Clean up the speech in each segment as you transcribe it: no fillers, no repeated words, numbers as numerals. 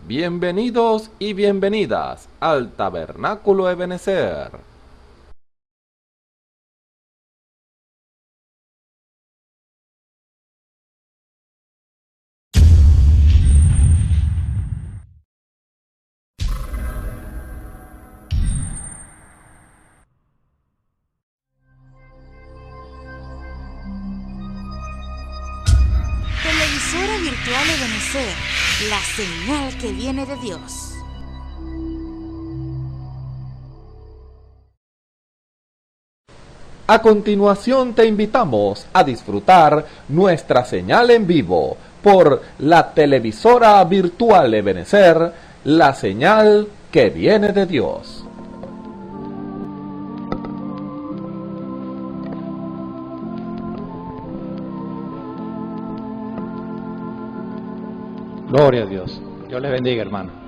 Bienvenidos y bienvenidas al Tabernáculo Ebenezer. Televisora virtual Ebenezer, la señal que viene de Dios. A continuación te invitamos a disfrutar nuestra señal en vivo por la televisora virtual Ebenezer, la señal que viene de Dios. Gloria a Dios. Dios les bendiga, hermano.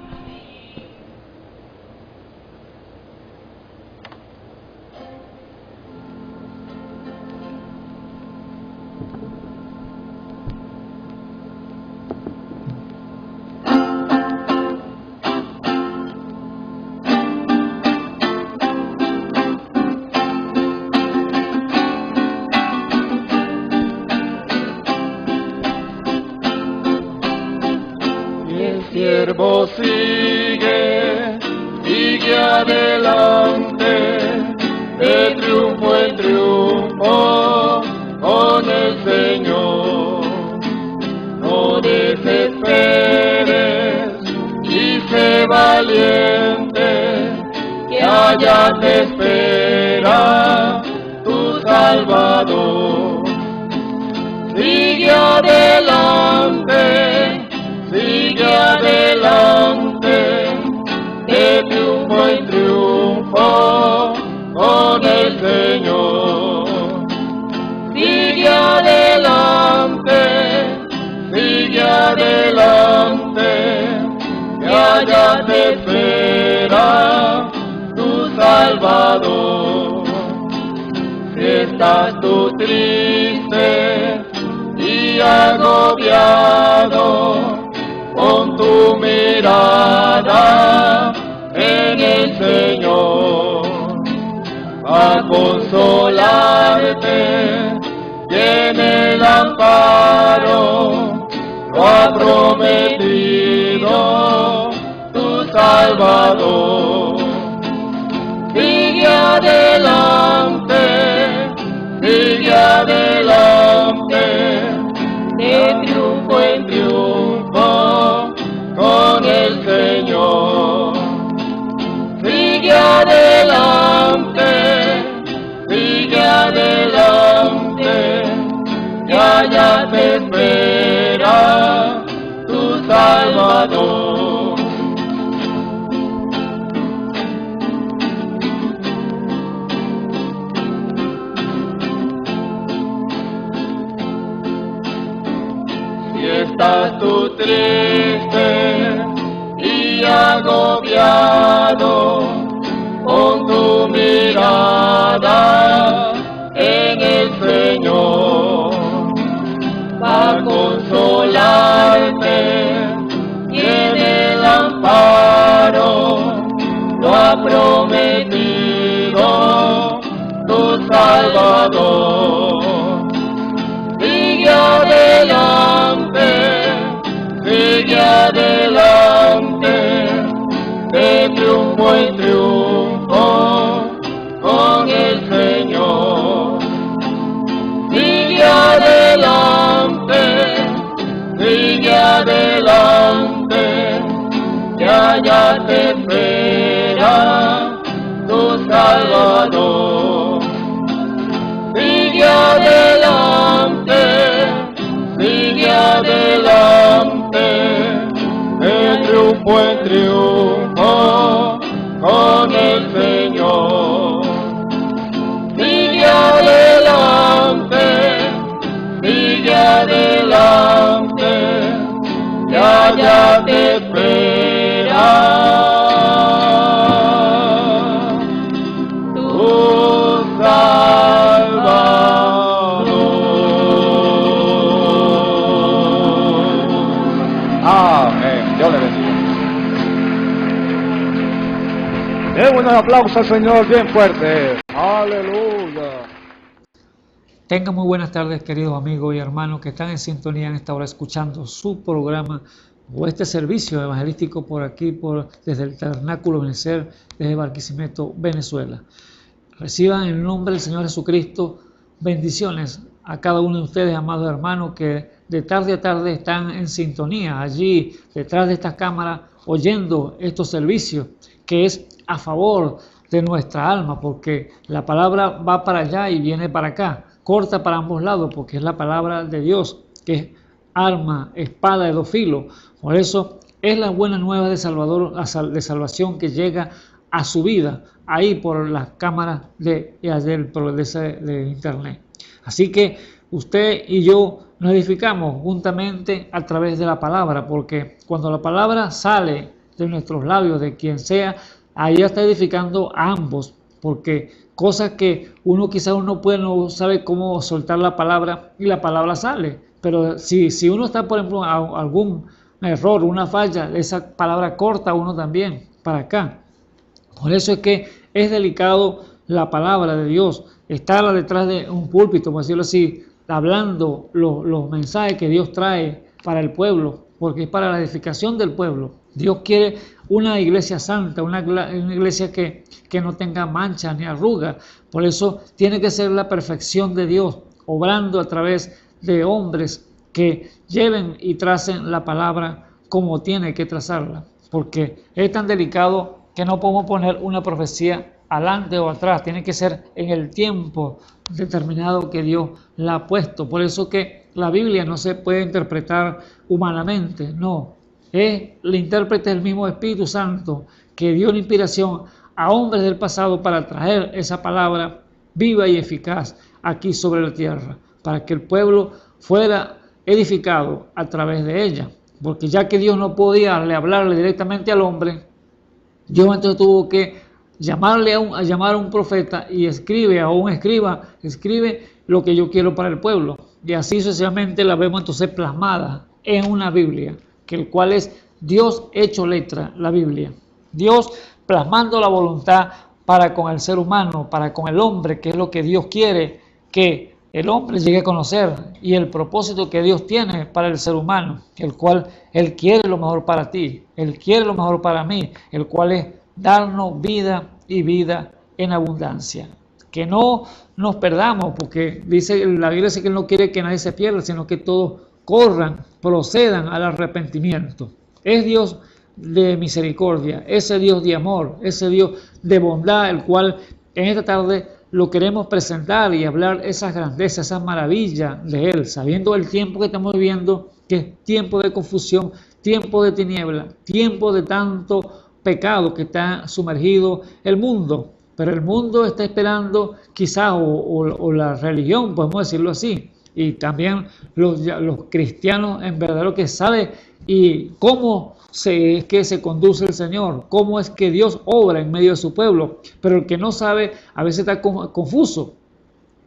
Siervo sigue adelante, de triunfo en triunfo con el Señor. No desesperes y sé valiente, que allá te espera tu Salvador. Sigue adelante, sigue adelante, de triunfo en triunfo con el Señor. Sigue adelante, que allá te espera tu Salvador. Si estás tú triste y agobiado, pon tu mirada en el Señor, a consolarte, tiene el amparo, lo ha prometido tu Salvador. Sigue adelante, de triunfo en triunfo con el Señor. Sigue adelante, que allá te espera tu Salvador. Si estás tú triste y agobiado, pon tu mirada en el Señor, para consolarte, tiene el amparo, lo ha prometido tu Salvador. Sigue adelante, de triunfo en triunfo con el Señor. Sigue adelante, que allá te espera tu Salvador. Sigue adelante, de triunfo en triunfo con el Señor. Sigue adelante, que allá te espera tu Salvador. Amén. Dios les bendiga. Den un aplauso al Señor bien fuerte. Aleluya. Tengan muy buenas tardes, queridos amigos y hermanos que están en sintonía en esta hora escuchando su programa o este servicio evangelístico por aquí, desde el Tabernáculo Benecer, desde Barquisimeto, Venezuela. Reciban en el nombre del Señor Jesucristo bendiciones a cada uno de ustedes, amados hermanos, que de tarde a tarde están en sintonía allí detrás de estas cámaras oyendo estos servicios, que es a favor de nuestra alma, porque la palabra va para allá y viene para acá, corta para ambos lados, porque es la palabra de Dios, que es arma, espada de dos filos. Por eso es la buena nueva de salvación que llega a su vida, ahí por las cámaras de internet. Así que usted y yo nos edificamos juntamente a través de la palabra, porque cuando la palabra sale de nuestros labios, de quien sea, ahí está edificando a ambos, porque cosas que uno quizás no sabe cómo soltar la palabra y la palabra sale, pero si uno está, por ejemplo, algún error, una falla, esa palabra corta uno también para acá. Por eso es que es delicado la palabra de Dios, estar detrás de un púlpito, por decirlo así, hablando los mensajes que Dios trae para el pueblo, porque es para la edificación del pueblo. Dios quiere una iglesia santa, una iglesia que no tenga mancha ni arruga. Por eso tiene que ser la perfección de Dios, obrando a través de hombres que lleven y tracen la palabra como tiene que trazarla. Porque es tan delicado que no podemos poner una profecía adelante o atrás, tiene que ser en el tiempo determinado que Dios la ha puesto. Por eso que la Biblia no se puede interpretar humanamente, no. Es el intérprete del mismo Espíritu Santo que dio la inspiración a hombres del pasado para traer esa palabra viva y eficaz aquí sobre la tierra, para que el pueblo fuera edificado a través de ella. Porque ya que Dios no podía hablarle directamente al hombre, Dios entonces tuvo que llamar a un profeta y escribe lo que yo quiero para el pueblo. Y así sucesivamente la vemos entonces plasmada en una Biblia, que el cual es Dios hecho letra, la Biblia. Dios plasmando la voluntad para con el ser humano, para con el hombre, que es lo que Dios quiere que el hombre llegue a conocer, y el propósito que Dios tiene para el ser humano, el cual Él quiere lo mejor para ti, Él quiere lo mejor para mí, el cual es darnos vida y vida en abundancia. Que no nos perdamos, porque la Biblia dice que Él no quiere que nadie se pierda, sino que todos corran, procedan al arrepentimiento. Es Dios de misericordia, ese Dios de amor, ese Dios de bondad, el cual en esta tarde lo queremos presentar y hablar esas grandezas, esas maravillas de Él, sabiendo el tiempo que estamos viviendo, que es tiempo de confusión, tiempo de tiniebla, tiempo de tanto pecado que está sumergido el mundo. Pero el mundo está esperando quizás, o la religión, podemos decirlo así, y también los cristianos en verdad lo que saben y cómo es que se conduce el Señor, cómo es que Dios obra en medio de su pueblo. Pero el que no sabe a veces está confuso,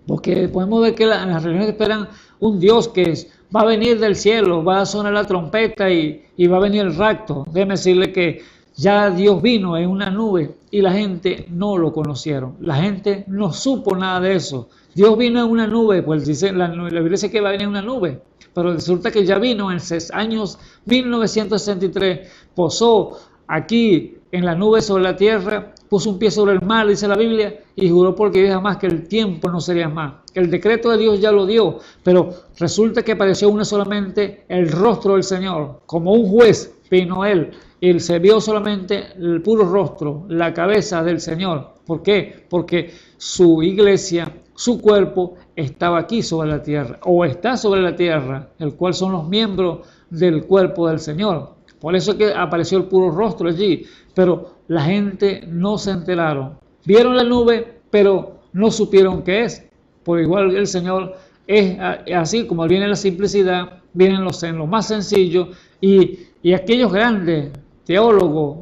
porque podemos ver que en las religiones esperan un Dios que va a venir del cielo, va a sonar la trompeta y va a venir el rapto. Déjeme decirle que ya Dios vino en una nube y la gente no lo conocieron, la gente no supo nada de eso. Dios vino en una nube, pues dice la Biblia dice que va a venir en una nube, pero resulta que ya vino en años 1963, posó aquí en la nube sobre la tierra, puso un pie sobre el mar, dice la Biblia, y juró porque Dios jamás que el tiempo no sería más. El decreto de Dios ya lo dio, pero resulta que apareció una solamente el rostro del Señor, como un juez vino Él. Él se vio solamente el puro rostro, la cabeza del Señor. ¿Por qué? Porque su iglesia, su cuerpo, estaba aquí sobre la tierra, o está sobre la tierra, el cual son los miembros del cuerpo del Señor. Por eso es que apareció el puro rostro allí, pero la gente no se enteraron. Vieron la nube, pero no supieron qué es. Por igual el Señor es así, como viene la simplicidad, vienen en lo más sencillo, y aquellos grandes teólogos,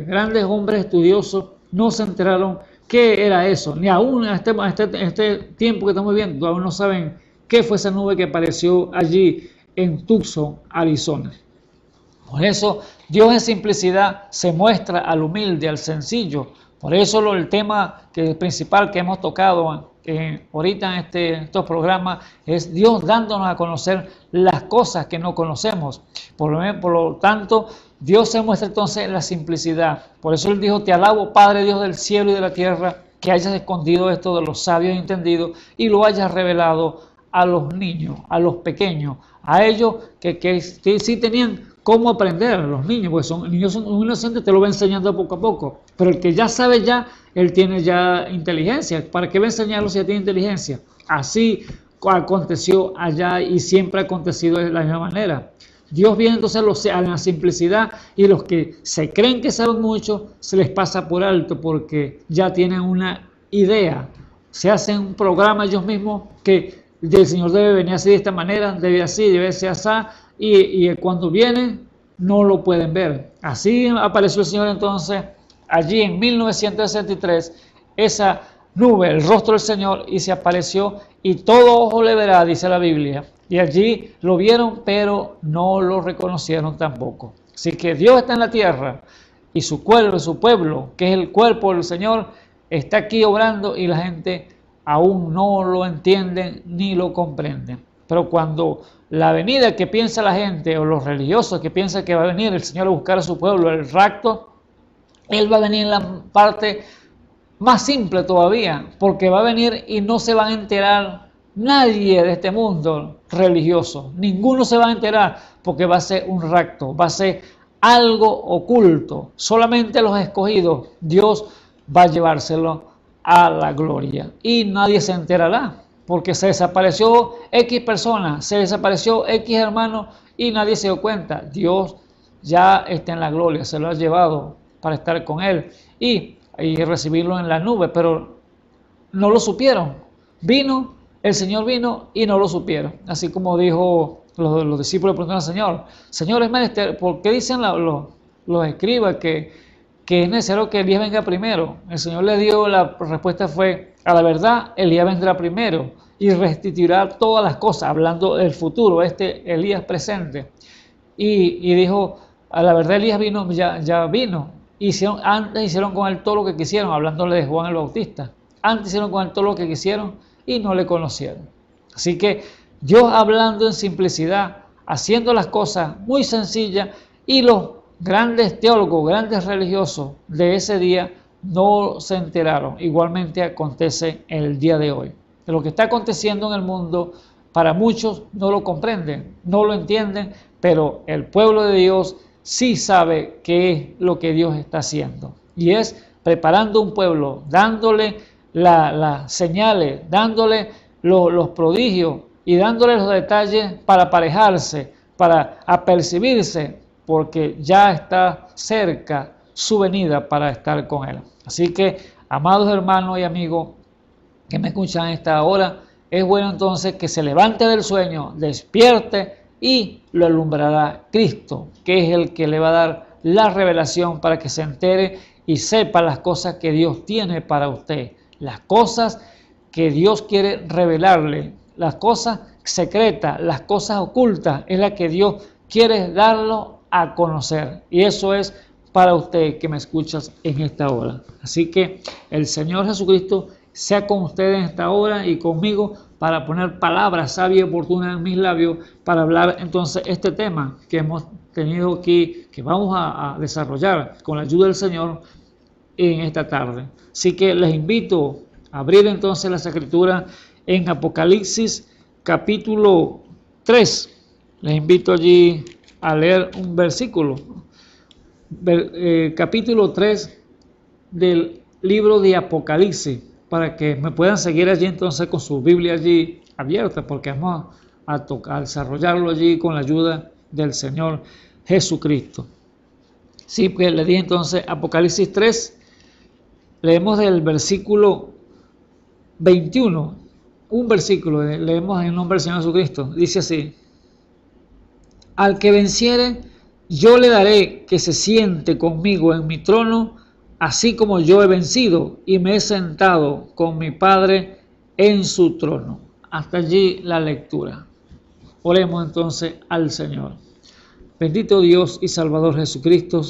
grandes hombres estudiosos, no se enteraron qué era eso, ni aún en este tiempo que estamos viendo, aún no saben qué fue esa nube que apareció allí en Tucson, Arizona. Por eso Dios en simplicidad se muestra al humilde, al sencillo, Por eso el tema principal que hemos tocado ahorita en estos programas es Dios dándonos a conocer las cosas que no conocemos. Por lo tanto, Dios se muestra entonces en la simplicidad. Por eso Él dijo: te alabo, Padre Dios del cielo y de la tierra, que hayas escondido esto de los sabios y entendidos y lo hayas revelado a los niños, a los pequeños, a ellos que sí tenían cómo aprender, los niños, porque niños son inocentes, te lo va enseñando poco a poco. Pero el que ya sabe él tiene ya inteligencia. ¿Para qué va a enseñarlo si ya tiene inteligencia? Así aconteció allá y siempre ha acontecido de la misma manera. Dios viene entonces a la simplicidad, y los que se creen que saben mucho se les pasa por alto porque ya tienen una idea. Se hacen un programa ellos mismos que el Señor debe venir así de esta manera, debe así, debe ser así, y cuando viene no lo pueden ver. Así apareció el Señor entonces allí en 1963, esa nube, el rostro del Señor, y se apareció y todo ojo le verá, dice la Biblia. Y allí lo vieron, pero no lo reconocieron tampoco. Así que Dios está en la tierra y su pueblo, que es el cuerpo del Señor, está aquí obrando y la gente aún no lo entiende ni lo comprende. Pero cuando la venida que piensa la gente o los religiosos que piensan que va a venir el Señor a buscar a su pueblo, el rapto, Él va a venir en la parte más simple todavía, porque va a venir y no se van a enterar nadie de este mundo religioso. Ninguno se va a enterar porque va a ser un rapto, va a ser algo oculto. Solamente los escogidos, Dios va a llevárselo a la gloria y nadie se enterará porque se desapareció X persona, se desapareció X hermano y nadie se dio cuenta. Dios ya está en la gloria, se lo ha llevado para estar con Él y recibirlo en la nube, pero no lo supieron. El Señor vino y no lo supieron. Así como dijo los discípulos, preguntaron al Señor: Señor, es menester, ¿por qué dicen los escribas que es necesario que Elías venga primero? El Señor le dio, la respuesta fue: a la verdad, Elías vendrá primero y restituirá todas las cosas, hablando del futuro, Elías presente. Y dijo: a la verdad, Elías ya vino. Antes hicieron con él todo lo que quisieron, hablándole de Juan el Bautista. Antes hicieron con él todo lo que quisieron y no le conocieron. Así que Dios hablando en simplicidad, haciendo las cosas muy sencillas, y los grandes teólogos, grandes religiosos de ese día no se enteraron. Igualmente acontece en el día de hoy. De lo que está aconteciendo en el mundo, para muchos no lo comprenden, no lo entienden, pero el pueblo de Dios sí sabe qué es lo que Dios está haciendo. Y es preparando un pueblo, dándole las señales, dándole los prodigios y dándole los detalles para aparejarse, para apercibirse, porque ya está cerca su venida para estar con Él. Así que, amados hermanos y amigos que me escuchan a esta hora, es bueno entonces que se levante del sueño, despierte y lo alumbrará Cristo, que es el que le va a dar la revelación para que se entere y sepa las cosas que Dios tiene para usted. Las cosas que Dios quiere revelarle, las cosas secretas, las cosas ocultas, es la que Dios quiere darlo a conocer. Y eso es para usted que me escuchas en esta hora. Así que el Señor Jesucristo sea con ustedes en esta hora y conmigo para poner palabras sabias y oportunas en mis labios para hablar entonces este tema que hemos tenido aquí, que vamos a desarrollar con la ayuda del Señor en esta tarde. Así que les invito a abrir entonces las Escrituras en Apocalipsis capítulo 3. Les invito allí a leer un versículo, capítulo 3 del libro de Apocalipsis, para que me puedan seguir allí entonces con su Biblia allí abierta, porque vamos a desarrollarlo allí con la ayuda del Señor Jesucristo. Sí, pues le dije entonces Apocalipsis 3, leemos del versículo 21, un versículo, leemos en nombre del Señor Jesucristo, dice así: al que venciere, yo le daré que se siente conmigo en mi trono, así como yo he vencido y me he sentado con mi Padre en su trono. Hasta allí la lectura. Oremos entonces al Señor. Bendito Dios y Salvador Jesucristo,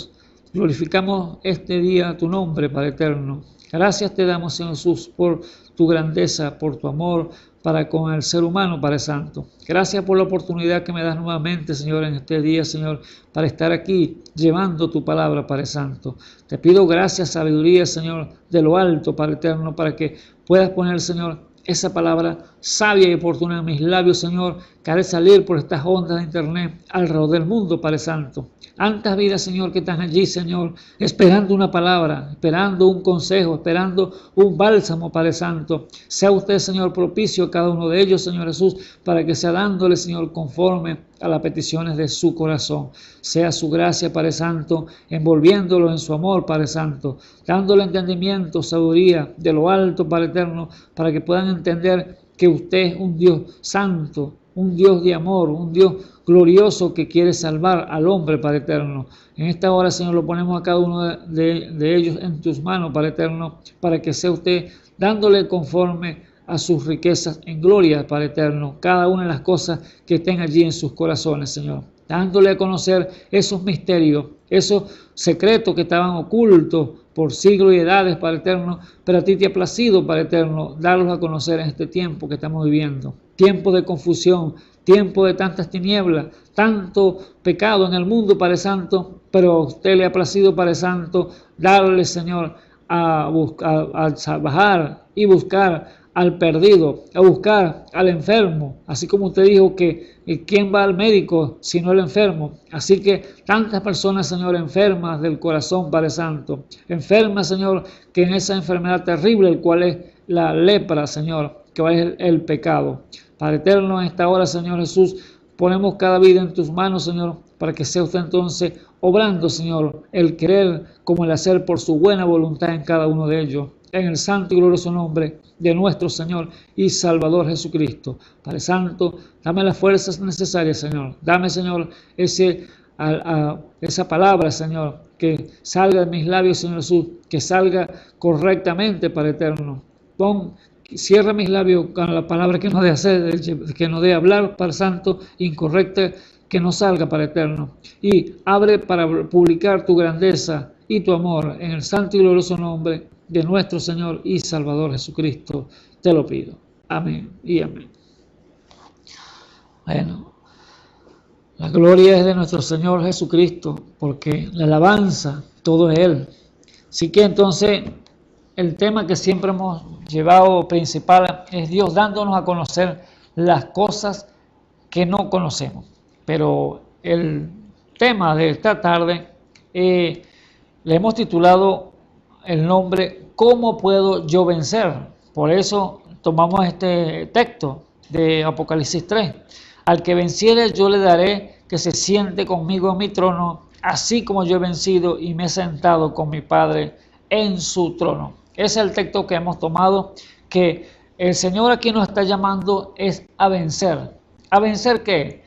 Glorificamos este día tu nombre, Padre eterno. Gracias te damos, Señor Jesús, por tu grandeza, por tu amor para con el ser humano, Padre Santo. Gracias por la oportunidad que me das nuevamente, Señor, en este día, Señor, para estar aquí llevando tu palabra, Padre Santo. Te pido gracias, sabiduría, Señor, de lo alto, Padre eterno, para que puedas poner, Señor, esa palabra sabia y oportuna en mis labios, Señor, que haré salir por estas ondas de internet alrededor del mundo, Padre Santo. Tantas vidas, Señor, que están allí, Señor, esperando una palabra, esperando un consejo, esperando un bálsamo, Padre Santo. Sea usted, Señor, propicio a cada uno de ellos, Señor Jesús, para que sea dándole, Señor, conforme a las peticiones de su corazón. Sea su gracia, Padre Santo, envolviéndolo en su amor, Padre Santo, dándole entendimiento, sabiduría de lo alto, Padre eterno, para que puedan entender que usted es un Dios santo, un Dios de amor, un Dios glorioso que quiere salvar al hombre, Padre eterno. En esta hora, Señor, lo ponemos a cada uno de ellos en tus manos, Padre eterno, para que sea usted dándole conforme a sus riquezas en gloria, Padre eterno, cada una de las cosas que estén allí en sus corazones, Señor, dándole a conocer esos misterios, esos secretos que estaban ocultos por siglos y edades, Padre eterno, pero a ti te ha placido, Padre eterno, darlos a conocer en este tiempo que estamos viviendo, tiempo de confusión, tiempo de tantas tinieblas, tanto pecado en el mundo, Padre Santo, pero a usted le ha placido, Padre Santo, darle, Señor, a bajar y buscar al perdido, a buscar al enfermo, así como usted dijo que ¿quién va al médico sino el enfermo? Así que tantas personas, Señor, enfermas del corazón, Padre Santo, enfermas, Señor, que en esa enfermedad terrible, el cual es la lepra, Señor, que es el pecado. Padre eterno, en esta hora, Señor Jesús, ponemos cada vida en tus manos, Señor, para que sea usted entonces obrando, Señor, el querer como el hacer por su buena voluntad en cada uno de ellos, en el santo y glorioso nombre de nuestro Señor y Salvador Jesucristo. Padre Santo, dame las fuerzas necesarias, Señor. Dame, Señor, esa palabra, Señor, que salga de mis labios, Señor Jesús, que salga correctamente, Padre eterno. Cierra mis labios con la palabra que no dé hacer, que no dé hablar, Padre Santo, incorrecta, que no salga, Padre eterno. Y abre para publicar tu grandeza y tu amor en el santo y glorioso nombre de nuestro Señor y Salvador Jesucristo. Te lo pido. Amén y amén. Bueno, la gloria es de nuestro Señor Jesucristo, porque la alabanza, todo es Él. Así que entonces, el tema que siempre hemos llevado principal es Dios dándonos a conocer las cosas que no conocemos. Pero el tema de esta tarde le hemos titulado el nombre ¿Cómo puedo yo vencer? Por eso tomamos este texto de Apocalipsis 3. Al que venciere yo le daré que se siente conmigo en mi trono, así como yo he vencido y me he sentado con mi Padre en su trono. Ese es el texto que hemos tomado, que el Señor aquí nos está llamando es a vencer. ¿A vencer qué?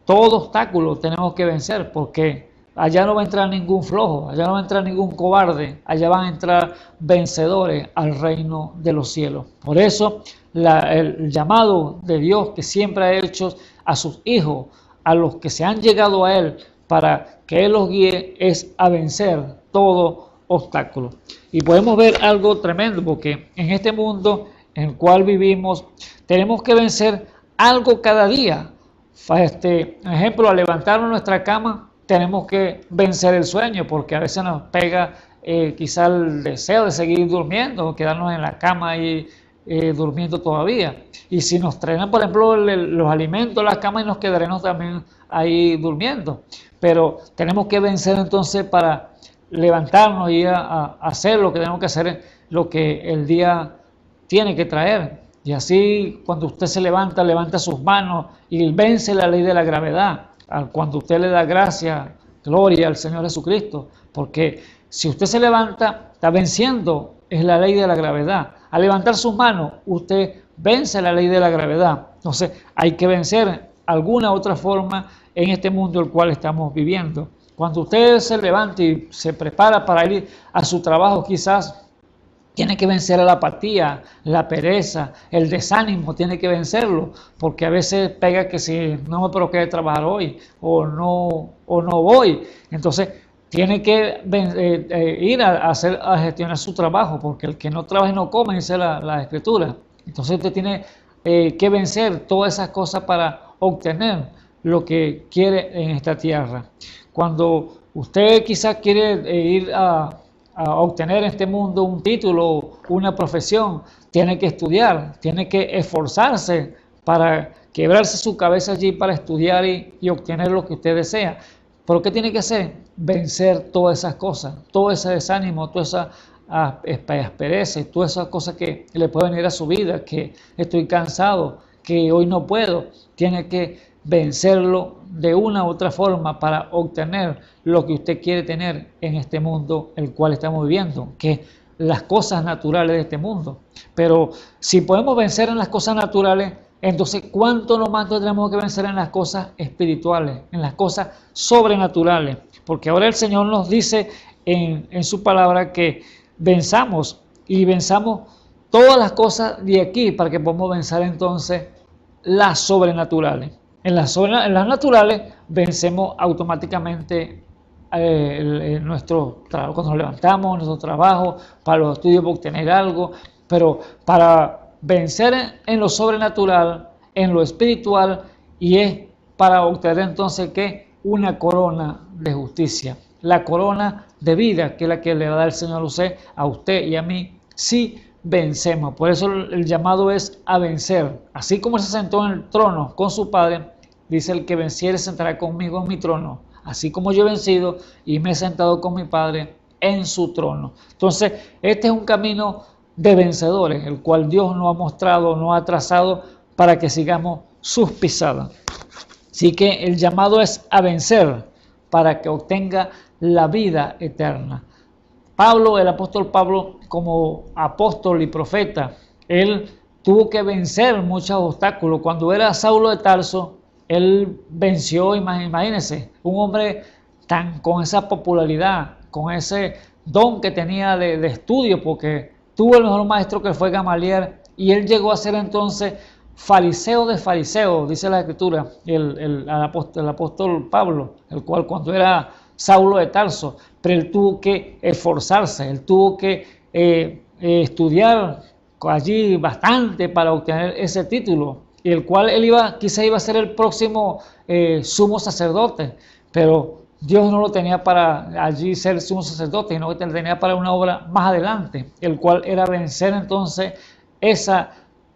Todo obstáculo tenemos que vencer, porque allá no va a entrar ningún flojo, allá no va a entrar ningún cobarde, allá van a entrar vencedores al reino de los cielos. Por eso el llamado de Dios que siempre ha hecho a sus hijos, a los que se han llegado a Él para que Él los guíe, es a vencer todo obstáculo. Y podemos ver algo tremendo, porque en este mundo en el cual vivimos tenemos que vencer algo cada día. Por ejemplo, al levantarnos de nuestra cama tenemos que vencer el sueño, porque a veces nos pega quizá el deseo de seguir durmiendo, quedarnos en la cama y durmiendo todavía. Y si nos traen, por ejemplo, los alimentos, las camas, y nos quedaremos también ahí durmiendo. Pero tenemos que vencer entonces para levantarnos y ir a hacer lo que tenemos que hacer, lo que el día tiene que traer. Y así, cuando usted se levanta sus manos y vence la ley de la gravedad. Cuando usted le da gracia, gloria al Señor Jesucristo. Porque si usted se levanta, está venciendo, es la ley de la gravedad. Al levantar sus manos, usted vence la ley de la gravedad. Entonces, hay que vencer alguna otra forma en este mundo el cual estamos viviendo. Cuando usted se levanta y se prepara para ir a su trabajo, quizás tiene que vencer a la apatía, la pereza, el desánimo, tiene que vencerlo, porque a veces pega que si no me provoqué trabajar hoy o no voy. Entonces, tiene que ir a gestionar su trabajo, porque el que no trabaja y no come, dice la Escritura. Entonces usted tiene que vencer todas esas cosas para obtener lo que quiere en esta tierra. Cuando usted quizás quiere ir a obtener en este mundo un título, una profesión, tiene que estudiar, tiene que esforzarse para quebrarse su cabeza allí para estudiar y obtener lo que usted desea. ¿Pero qué tiene que hacer? Vencer todas esas cosas, todo ese desánimo, toda esa aspereza, todas esas cosas que le pueden venir a su vida, que estoy cansado, que hoy no puedo. Tiene que vencerlo de una u otra forma para obtener lo que usted quiere tener en este mundo el cual estamos viviendo, que es las cosas naturales de este mundo. Pero si podemos vencer en las cosas naturales, entonces ¿cuánto no más tenemos que vencer en las cosas espirituales, en las cosas sobrenaturales? Porque ahora el Señor nos dice en su palabra que venzamos y venzamos todas las cosas de aquí para que podamos vencer entonces las sobrenaturales. En las naturales vencemos automáticamente nuestro trabajo, cuando nos levantamos, nuestro trabajo, para los estudios, para obtener algo, pero para vencer en lo sobrenatural, en lo espiritual, y es para obtener entonces ¿qué? Una corona de justicia, la corona de vida, que es la que le va a dar el Señor a usted y a mí, si vencemos. Por eso el llamado es a vencer. Así como se sentó en el trono con su Padre, dice: el que venciere sentará conmigo en mi trono, así como yo he vencido y me he sentado con mi Padre en su trono. Entonces, este es un camino de vencedores, el cual Dios nos ha mostrado, nos ha trazado para que sigamos sus pisadas. Así que el llamado es a vencer para que obtenga la vida eterna. Pablo, el apóstol Pablo, como apóstol y profeta, él tuvo que vencer muchos obstáculos. Cuando era Saulo de Tarso, él venció, imagínense, un hombre con esa popularidad, con ese don que tenía de estudio, porque tuvo el mejor maestro que fue Gamaliel, y él llegó a ser entonces fariseo de fariseos, dice la Escritura, el apóstol Pablo, el cual cuando era Saulo de Tarso, pero él tuvo que esforzarse, él tuvo que estudiar allí bastante para obtener ese título, y el cual él quizá iba a ser el próximo sumo sacerdote, pero Dios no lo tenía para allí ser sumo sacerdote, sino que lo tenía para una obra más adelante, el cual era vencer entonces esa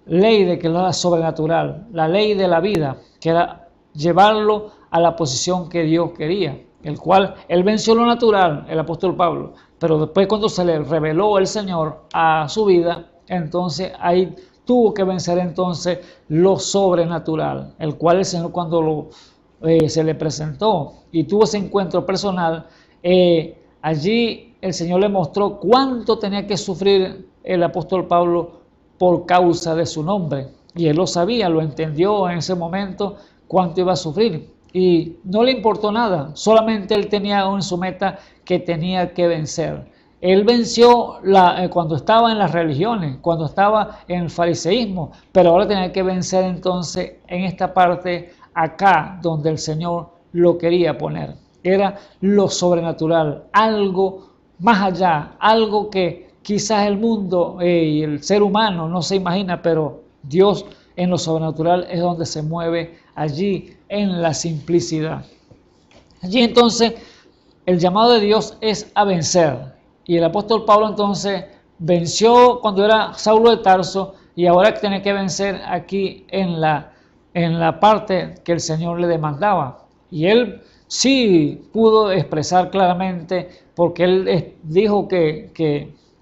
ley de que era sobrenatural, la ley de la vida, que era llevarlo a la posición que Dios quería, el cual él venció lo natural, el apóstol Pablo, pero después cuando se le reveló el Señor a su vida, entonces ahí tuvo que vencer entonces lo sobrenatural, el cual el Señor cuando se le presentó y tuvo ese encuentro personal, allí el Señor le mostró cuánto tenía que sufrir el apóstol Pablo por causa de su nombre, y él lo sabía, lo entendió en ese momento cuánto iba a sufrir, y no le importó nada, solamente él tenía en su meta que tenía que vencer. Él venció cuando estaba en las religiones, cuando estaba en el fariseísmo, pero ahora tenía que vencer entonces en esta parte acá donde el Señor lo quería poner. Era lo sobrenatural, algo más allá, algo que quizás el mundo y el ser humano no se imagina, pero Dios en lo sobrenatural es donde se mueve, allí en la simplicidad. Allí entonces el llamado de Dios es a vencer. Y el apóstol Pablo entonces venció cuando era Saulo de Tarso, y ahora tiene que vencer aquí en la parte que el Señor le demandaba. Y él sí pudo expresar claramente, porque él dijo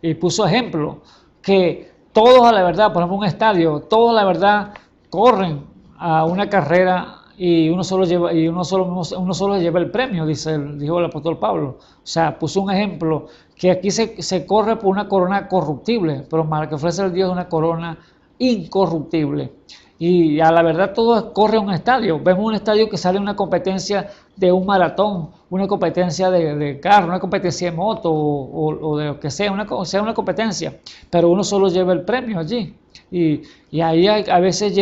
y puso ejemplo, que todos a la verdad, por ejemplo un estadio, todos a la verdad corren a una carrera y uno solo lleva el premio, dijo el apóstol Pablo. O sea, puso un ejemplo que aquí se corre por una corona corruptible, pero para que ofrece el Dios una corona incorruptible. Y a la verdad todo corre a un estadio. Vemos un estadio que sale una competencia de un maratón, una competencia de carro, una competencia de moto o de lo que sea, una competencia. Pero uno solo lleva el premio allí. Y ahí a veces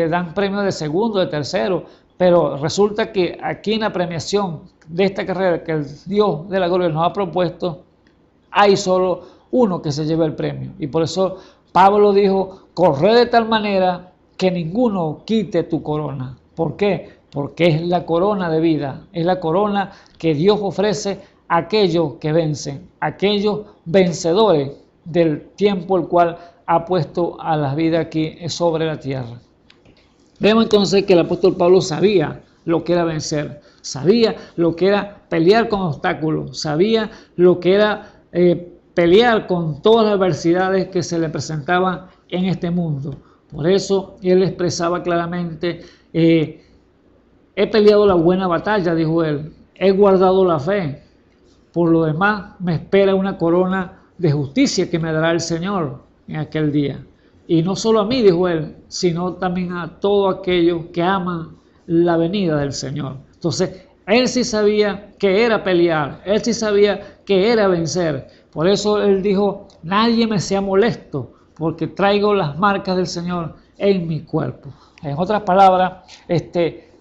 dan premios de segundo, de tercero, Pero resulta que aquí en la premiación de esta carrera que el Dios de la gloria nos ha propuesto, hay solo uno que se lleva el premio. Y por eso Pablo dijo, corre de tal manera que ninguno quite tu corona. ¿Por qué? Porque es la corona de vida, es la corona que Dios ofrece a aquellos que vencen, a aquellos vencedores del tiempo el cual ha puesto a la vida aquí sobre la tierra. Vemos entonces que el apóstol Pablo sabía lo que era vencer, sabía lo que era pelear con obstáculos, sabía lo que era pelear con todas las adversidades que se le presentaban en este mundo. Por eso él expresaba claramente, he peleado la buena batalla, dijo él, he guardado la fe, por lo demás me espera una corona de justicia que me dará el Señor en aquel día. Y no solo a mí, dijo él, sino también a todos aquellos que aman la venida del Señor. Entonces, él sí sabía que era pelear, él sí sabía que era vencer. Por eso él dijo, nadie me sea molesto, porque traigo las marcas del Señor en mi cuerpo. En otras palabras,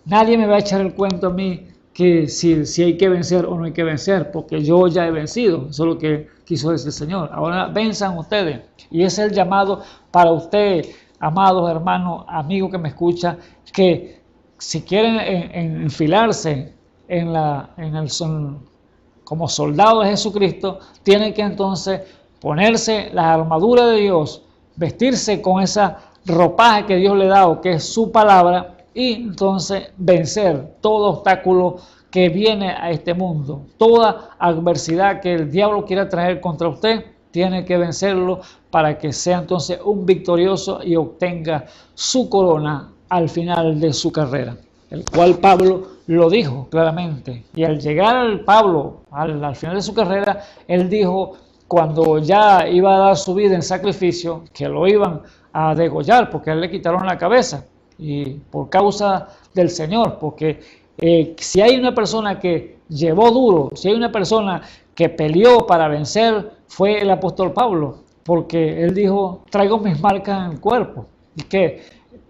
nadie me va a echar el cuento a mí que si hay que vencer o no hay que vencer, porque yo ya he vencido. Eso es lo que quiso decir el Señor. Ahora venzan ustedes. Y ese es el llamado para usted, amados hermanos, amigos que me escuchan, que si quieren enfilarse como soldados de Jesucristo, tienen que entonces ponerse la armadura de Dios, vestirse con esa ropaje que Dios le ha dado, que es su palabra, y entonces vencer todo obstáculo que viene a este mundo. Toda adversidad que el diablo quiera traer contra usted, tiene que vencerlo para que sea entonces un victorioso y obtenga su corona al final de su carrera. El cual Pablo lo dijo claramente. Y al llegar al final de su carrera, él dijo, cuando ya iba a dar su vida en sacrificio, que lo iban a degollar porque a él le quitaron la cabeza. Y por causa del Señor, porque si hay una persona que llevó duro, si hay una persona que peleó para vencer, fue el apóstol Pablo, porque él dijo, traigo mis marcas en el cuerpo. ¿Y qué?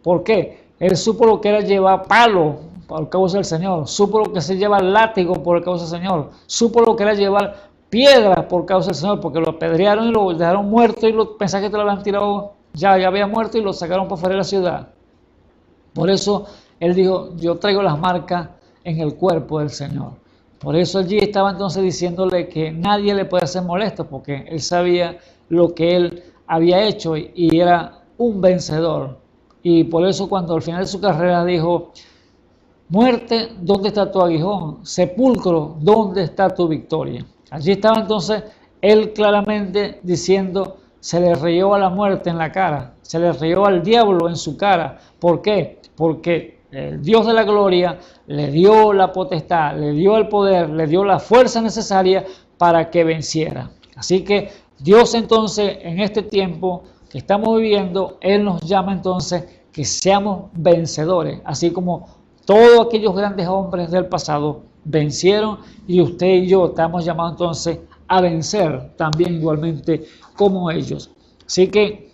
¿Por qué? Él supo lo que era llevar palo por causa del Señor, supo lo que se lleva látigo por causa del Señor, supo lo que era llevar piedras por causa del Señor, porque lo apedrearon y lo dejaron muerto y pensaban que te lo habían tirado, ya había muerto y lo sacaron por fuera de la ciudad. Por eso él dijo, yo traigo las marcas en el cuerpo del Señor. Por eso allí estaba entonces diciéndole que nadie le puede hacer molesto, porque él sabía lo que él había hecho y era un vencedor. Y por eso cuando al final de su carrera dijo, muerte, ¿dónde está tu aguijón? Sepulcro, ¿dónde está tu victoria? Allí estaba entonces él claramente diciendo, se le rió a la muerte en la cara, se le rió al diablo en su cara. ¿Por qué? Porque el Dios de la gloria le dio la potestad, le dio el poder, le dio la fuerza necesaria para que venciera. Así que Dios entonces en este tiempo que estamos viviendo, Él nos llama entonces que seamos vencedores, así como todos aquellos grandes hombres del pasado vencieron, y usted y yo estamos llamados entonces a vencer también igualmente como ellos. Así que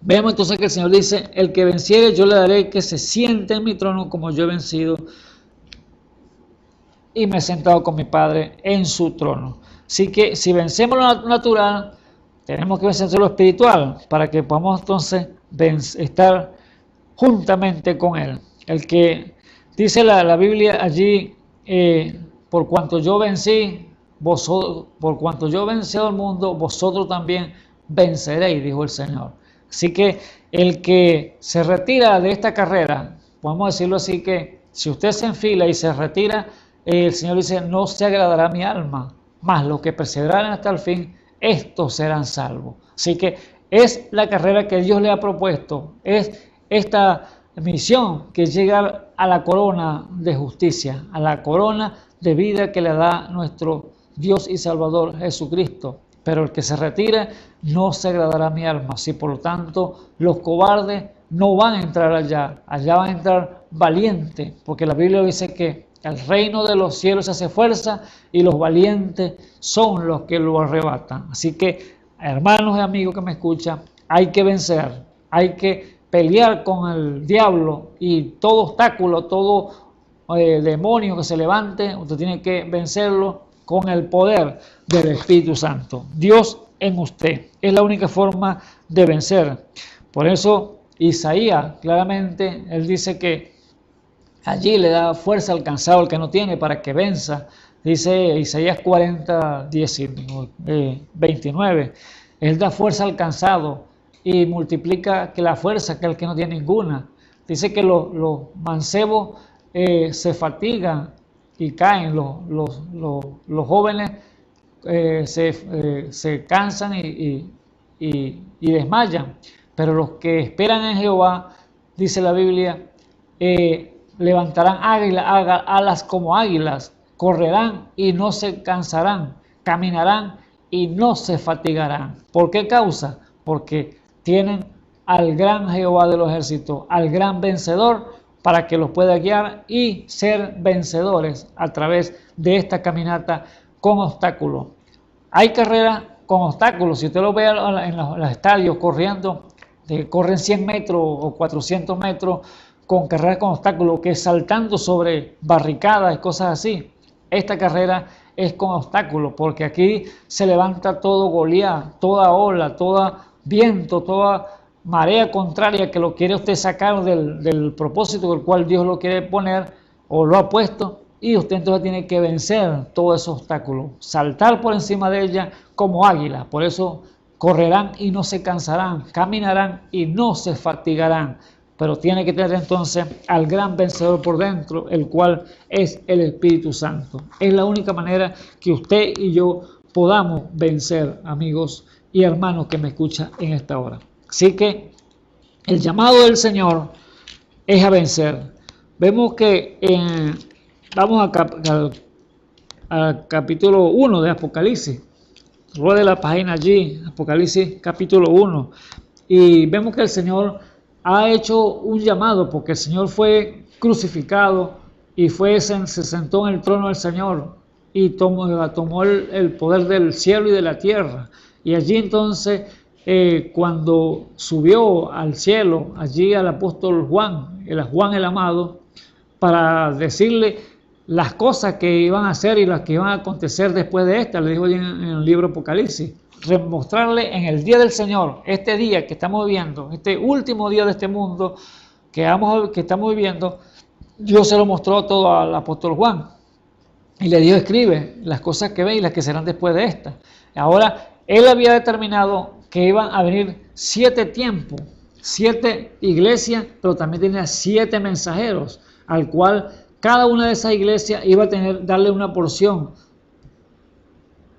vemos entonces que el Señor dice, el que venciere yo le daré que se siente en mi trono como yo he vencido y me he sentado con mi Padre en su trono. Así que si vencemos lo natural, tenemos que vencer lo espiritual para que podamos entonces estar juntamente con Él. El que dice la Biblia allí, por cuanto yo vencí, por cuanto yo vencí al mundo, vosotros también venceréis, dijo el Señor. Así que el que se retira de esta carrera, podemos decirlo así, que si usted se enfila y se retira, el Señor dice, no se agradará mi alma, mas los que perseveraran hasta el fin, estos serán salvos. Así que es la carrera que Dios le ha propuesto, es esta misión que es llegar a la corona de justicia, a la corona de vida que le da nuestro Dios y Salvador Jesucristo. Pero el que se retire no se agradará mi alma. Así por lo tanto, los cobardes no van a entrar allá van a entrar valientes, porque la Biblia dice que el reino de los cielos se hace fuerza y los valientes son los que lo arrebatan. Así que, hermanos y amigos que me escuchan, hay que vencer, hay que pelear con el diablo y todo obstáculo, todo demonio que se levante, usted tiene que vencerlo con el poder del Espíritu Santo. Dios en usted es la única forma de vencer. Por eso Isaías claramente, él dice que allí le da fuerza al cansado, al que no tiene, para que venza. Dice Isaías 40, 29, él da fuerza al cansado y multiplica que la fuerza que el que no tiene ninguna. Dice que los mancebos se fatigan y caen, los jóvenes se cansan y desmayan, pero los que esperan en Jehová, dice la Biblia, levantarán alas como águilas, correrán y no se cansarán, caminarán y no se fatigarán. ¿Por qué causa? Porque tienen al gran Jehová de los ejércitos, al gran vencedor, para que los pueda guiar y ser vencedores a través de esta caminata con obstáculos. Hay carreras con obstáculos. Si usted lo ve en los estadios corriendo, corren 100 metros o 400 metros con carreras con obstáculos, que saltando sobre barricadas y cosas así. Esta carrera es con obstáculos, porque aquí se levanta todo Goliat, toda ola, todo viento, toda marea contraria que lo quiere usted sacar del propósito del cual Dios lo quiere poner o lo ha puesto, y usted entonces tiene que vencer todos esos obstáculos, saltar por encima de ella como águila. Por eso correrán y no se cansarán, caminarán y no se fatigarán, pero tiene que tener entonces al gran vencedor por dentro, el cual es el Espíritu Santo. Es la única manera que usted y yo podamos vencer, amigos y hermanos que me escuchan en esta hora. Así que el llamado del Señor es a vencer. Vemos que vamos al capítulo 1 de Apocalipsis. Ruede la página allí, Apocalipsis capítulo 1. Y vemos que el Señor ha hecho un llamado, porque el Señor fue crucificado y se sentó en el trono del Señor y tomó el poder del cielo y de la tierra. Y allí entonces, cuando subió al cielo, allí al apóstol Juan el amado, para decirle las cosas que iban a hacer y las que iban a acontecer después de esta, le dijo en el libro Apocalipsis, mostrarle en el día del Señor, este día que estamos viviendo, este último día de este mundo que estamos viviendo, Dios se lo mostró todo al apóstol Juan y le dijo: escribe las cosas que ve y las que serán después de esta. Ahora, él había determinado que iban a venir 7 tiempos, 7 iglesias, pero también tenía 7 mensajeros, al cual cada una de esas iglesias iba a darle una porción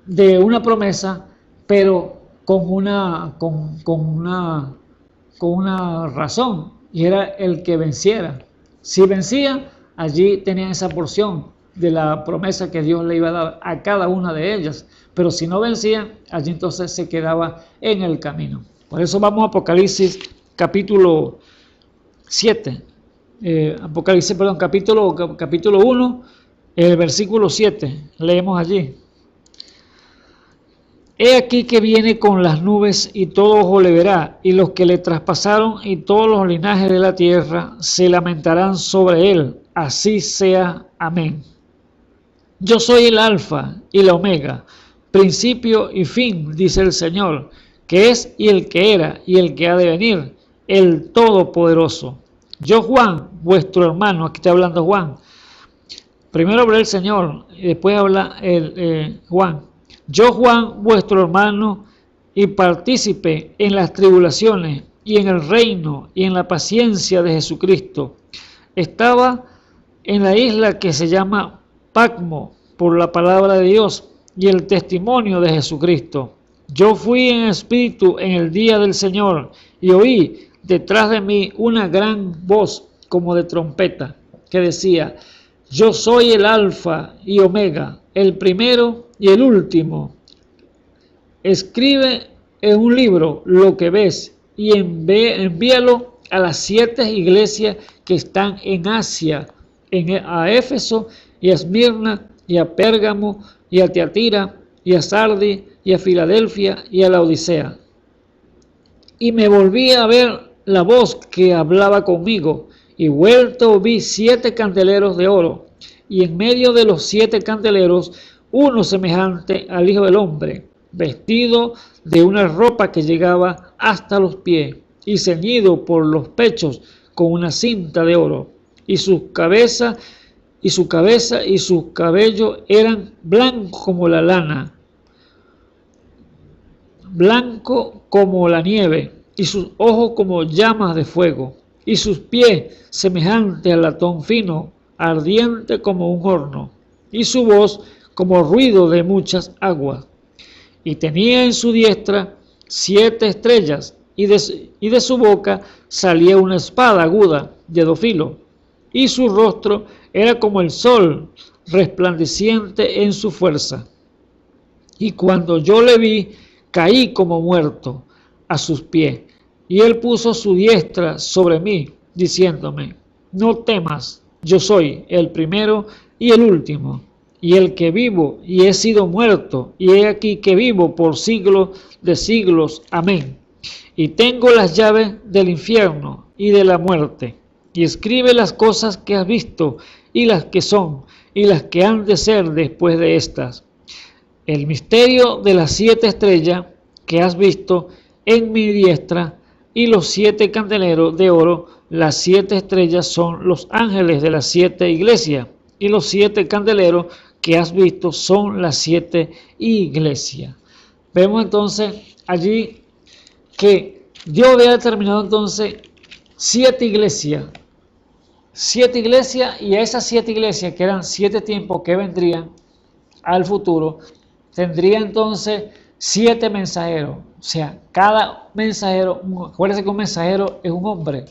de una promesa, pero con una razón, y era el que venciera. Si vencía, allí tenían esa porción de la promesa que Dios le iba a dar a cada una de ellas, pero si no vencía, allí entonces se quedaba en el camino. Por eso vamos a Apocalipsis capítulo 7, capítulo 1, el versículo 7, leemos allí. He aquí que viene con las nubes y todo ojo le verá, y los que le traspasaron y todos los linajes de la tierra se lamentarán sobre él. Así sea. Amén. Yo soy el Alfa y la Omega, principio y fin, dice el Señor, que es y el que era y el que ha de venir, el Todopoderoso. Yo, Juan, vuestro hermano, aquí está hablando Juan. Primero habla el Señor y después habla Juan. Yo, Juan, vuestro hermano, y partícipe en las tribulaciones y en el reino y en la paciencia de Jesucristo. Estaba en la isla que se llama Patmos por la palabra de Dios y el testimonio de Jesucristo. Yo fui en espíritu en el día del Señor y oí detrás de mí una gran voz como de trompeta que decía: yo soy el Alfa y Omega, el primero y el último. Escribe en un libro lo que ves y envíalo a las 7 iglesias que están en Asia, a Éfeso y a Esmirna y a Pérgamo y a Tiatira y a Sardis y a Filadelfia y a la Odisea. Y me volví a ver la voz que hablaba conmigo Y vuelto vi 7 candeleros de oro, y en medio de los 7 candeleros uno semejante al Hijo del Hombre, vestido de una ropa que llegaba hasta los pies, y ceñido por los pechos con una cinta de oro, y su cabeza y sus cabellos eran blancos como la lana, blanco como la nieve, y sus ojos como llamas de fuego, y sus pies semejantes al latón fino, ardiente como un horno, y su voz como ruido de muchas aguas. Y tenía en su diestra 7 estrellas, y de su boca salía una espada aguda de 2 filos, y su rostro era como el sol, resplandeciente en su fuerza. Y cuando yo le vi, caí como muerto a sus pies, y él puso su diestra sobre mí, diciéndome: no temas, yo soy el primero y el último, y el que vivo y he sido muerto, y he aquí que vivo por siglos de siglos. Amén. Y tengo las llaves del infierno y de la muerte. Y escribe las cosas que has visto, y las que son, y las que han de ser después de estas. El misterio de las 7 estrellas que has visto en mi diestra, y los 7 candeleros de oro. Las 7 estrellas son los ángeles de las 7 iglesias, y los 7 candeleros que has visto son las 7 iglesias. Vemos entonces allí que Dios había determinado entonces 7 iglesias. 7 iglesias, y a esas 7 iglesias, que eran 7 tiempos que vendrían al futuro, tendría entonces 7 mensajeros. O sea, cada mensajero, acuérdense que un mensajero es un hombre.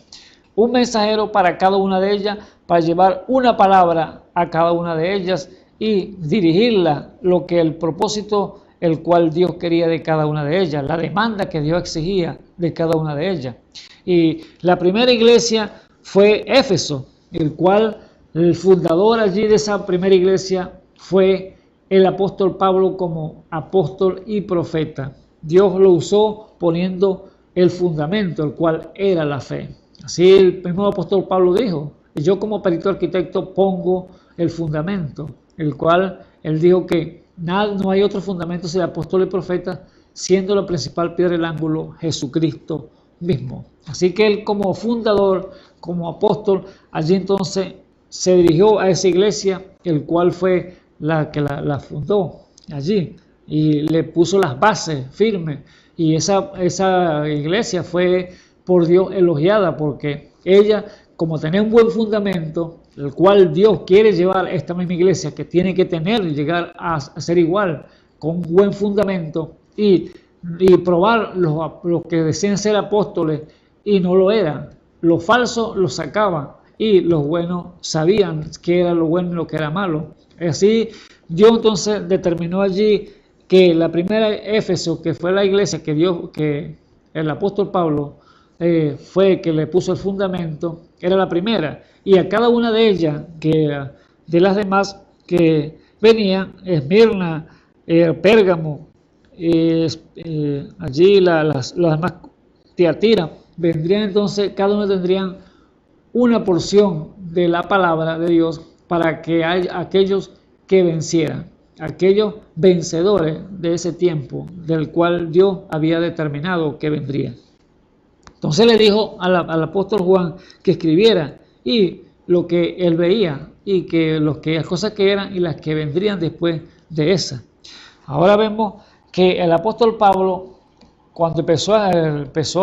Un mensajero para cada una de ellas, para llevar una palabra a cada una de ellas y dirigirla, lo que el propósito el cual Dios quería de cada una de ellas, la demanda que Dios exigía de cada una de ellas. Y la primera iglesia fue Éfeso, el cual el fundador allí de esa primera iglesia fue el apóstol Pablo como apóstol y profeta. Dios lo usó poniendo el fundamento, el cual era la fe. Así el mismo apóstol Pablo dijo: yo como perito arquitecto pongo el fundamento, el cual él dijo que no hay otro fundamento sino el apóstol y profeta, siendo la principal piedra del ángulo Jesucristo mismo. Así que él como fundador, como apóstol, allí entonces se dirigió a esa iglesia, el cual fue la que la fundó allí y le puso las bases firmes. Y esa iglesia fue por Dios elogiada, porque ella, como tenía un buen fundamento, el cual Dios quiere llevar a esta misma iglesia, que tiene que tener y llegar a ser igual, con un buen fundamento, y probar los que decían ser apóstoles y no lo eran. Los falsos los sacaban y los buenos sabían qué era lo bueno y lo que era malo. Así Dios entonces determinó allí que la primera Éfeso, que fue la iglesia que el apóstol Pablo fue que le puso el fundamento, era la primera, y a cada una de ellas, de las demás que venían, Esmirna, Pérgamo, allí las demás, Tiatira, vendrían entonces, cada uno tendrían una porción de la palabra de Dios para que aquellos que vencieran, aquellos vencedores de ese tiempo del cual Dios había determinado que vendrían. Entonces le dijo al apóstol Juan que escribiera y lo que él veía y que las cosas que eran y las que vendrían después de esas. Ahora vemos que el apóstol Pablo, cuando empezó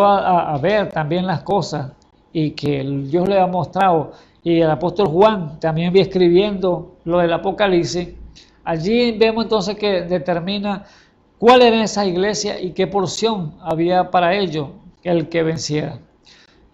a ver también las cosas y que Dios le ha mostrado, y el apóstol Juan también va escribiendo lo del Apocalipsis, allí vemos entonces que determina cuál era esa iglesia y qué porción había para ellos el que venciera.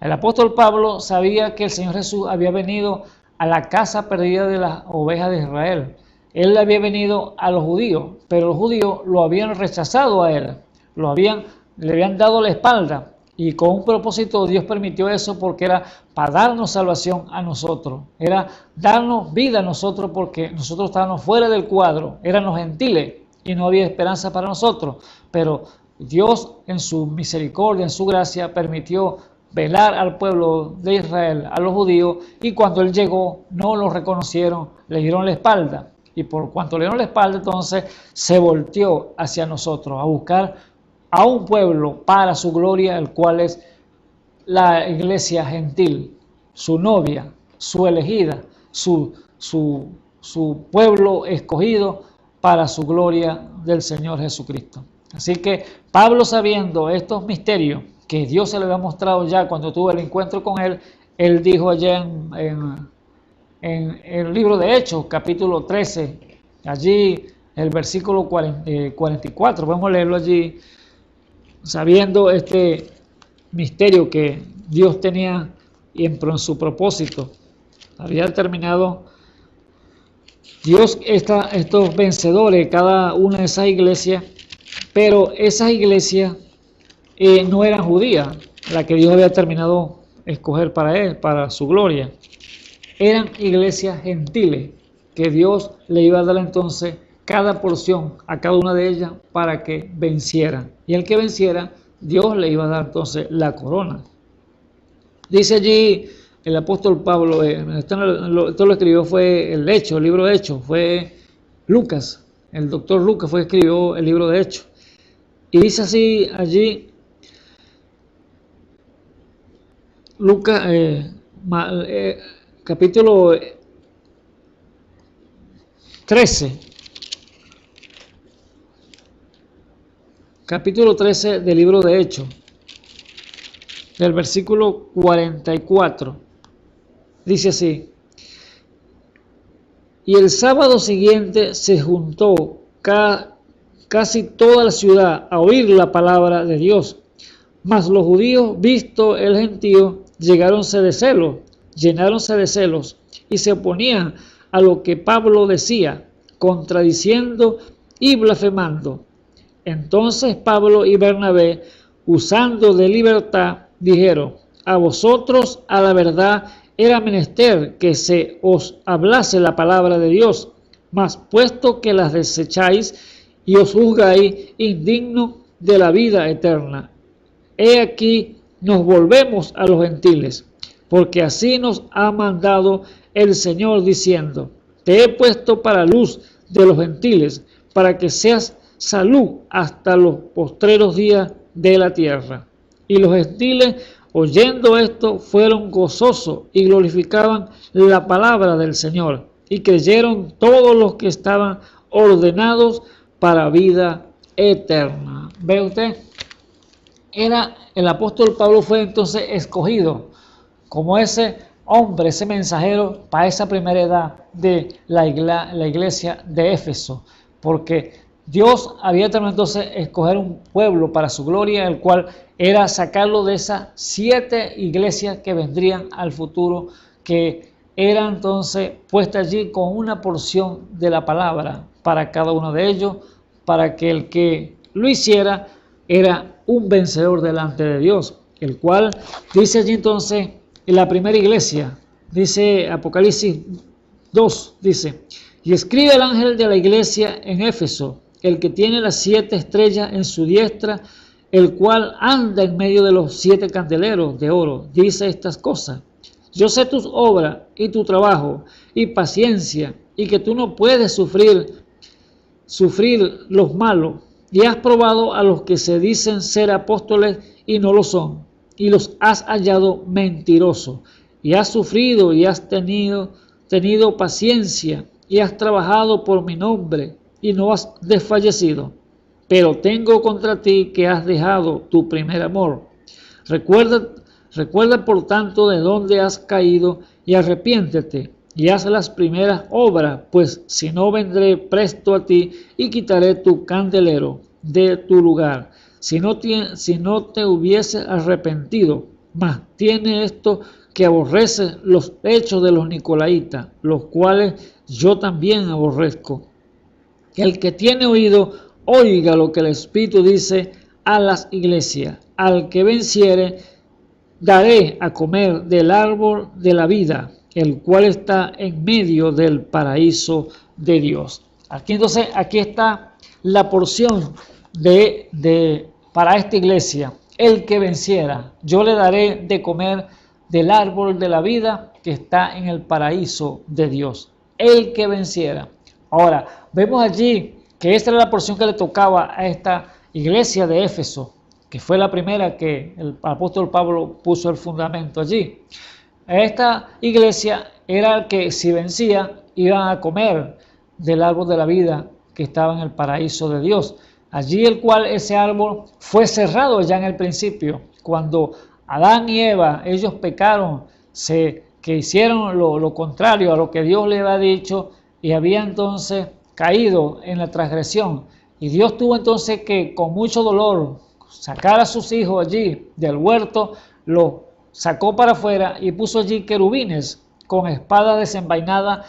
El apóstol Pablo sabía que el Señor Jesús había venido a la casa perdida de las ovejas de Israel. Él había venido a los judíos, pero los judíos lo habían rechazado a él, le habían dado la espalda, y con un propósito Dios permitió eso, porque era para darnos salvación a nosotros, era darnos vida a nosotros, porque nosotros estábamos fuera del cuadro, éramos gentiles y no había esperanza para nosotros, pero Dios en su misericordia, en su gracia, permitió velar al pueblo de Israel, a los judíos, y cuando él llegó no lo reconocieron, le dieron la espalda. Y por cuanto le dieron la espalda, entonces se volteó hacia nosotros a buscar a un pueblo para su gloria, el cual es la iglesia gentil, su novia, su elegida, su pueblo escogido para su gloria del Señor Jesucristo. Así que Pablo, sabiendo estos misterios que Dios se le había mostrado ya cuando tuvo el encuentro con él dijo allá en el libro de Hechos, capítulo 13, allí el versículo 44, vamos a leerlo allí, sabiendo este misterio que Dios tenía y en su propósito había determinado Dios estos vencedores, cada una de esas iglesias, pero esas iglesias no eran judías, la que Dios había determinado escoger para él, para su gloria. Eran iglesias gentiles que Dios le iba a dar entonces cada porción a cada una de ellas para que vencieran. Y el que venciera, Dios le iba a dar entonces la corona. Dice allí el apóstol Pablo, esto lo escribió fue el libro de Hechos, fue Lucas, el doctor Lucas fue que escribió el libro de Hechos. Y dice así allí, Lucas, capítulo 13, capítulo 13 del libro de Hechos, del versículo 44, dice así: y el sábado siguiente se juntó casi toda la ciudad a oír la palabra de Dios, mas los judíos, visto el gentío, llenáronse de celos y se oponían a lo que Pablo decía, contradiciendo y blasfemando. Entonces Pablo y Bernabé, usando de libertad, dijeron: a vosotros a la verdad era menester que se os hablase la palabra de Dios, mas puesto que las desecháis y os juzgáis indignos de la vida eterna, he aquí nos volvemos a los gentiles, porque así nos ha mandado el Señor diciendo: te he puesto para luz de los gentiles, para que seas salud hasta los postreros días de la tierra. Y los gentiles, oyendo esto, fueron gozosos y glorificaban la palabra del Señor, y creyeron todos los que estaban ordenados para vida eterna. ¿Ve usted? El apóstol Pablo fue entonces escogido como ese hombre, ese mensajero para esa primera edad de la iglesia de Éfeso, porque Dios había determinado entonces escoger un pueblo para su gloria, el cual era sacarlo de esas 7 iglesias que vendrían al futuro, que eran entonces puestas allí con una porción de la palabra para cada uno de ellos, para que el que lo hiciera era un vencedor delante de Dios, el cual dice allí entonces en la primera iglesia, dice Apocalipsis 2, dice: y escribe el ángel de la iglesia en Éfeso, el que tiene las 7 estrellas en su diestra, el cual anda en medio de los 7 candeleros de oro, dice estas cosas: yo sé tus obras y tu trabajo y paciencia, y que tú no puedes sufrir los malos, y has probado a los que se dicen ser apóstoles y no lo son, y los has hallado mentirosos, y has sufrido y has tenido paciencia, y has trabajado por mi nombre, y no has desfallecido. Pero tengo contra ti que has dejado tu primer amor. Recuerda por tanto de dónde has caído, y arrepiéntete, y haz las primeras obras, pues si no, vendré presto a ti y quitaré tu candelero de tu lugar, si no te hubieses arrepentido. Mas tiene esto que aborrece los hechos de los nicolaítas, los cuales yo también aborrezco. El que tiene oído, oiga lo que el Espíritu dice a las iglesias. Al que venciere, daré a comer del árbol de la vida, el cual está en medio del paraíso de Dios. Aquí está la porción para esta iglesia, el que venciera, yo le daré de comer del árbol de la vida que está en el paraíso de Dios. El que venciera. Ahora, vemos allí que esta era la porción que le tocaba a esta iglesia de Éfeso, que fue la primera que el apóstol Pablo puso el fundamento allí. Esta iglesia era el que si vencía iban a comer del árbol de la vida que estaba en el paraíso de Dios. Allí el cual ese árbol fue cerrado ya en el principio. Cuando Adán y Eva, ellos pecaron, que hicieron lo contrario a lo que Dios le había dicho y había entonces caído en la transgresión. Y Dios tuvo entonces que con mucho dolor sacar a sus hijos allí del huerto, los sacó para afuera y puso allí querubines con espada desenvainada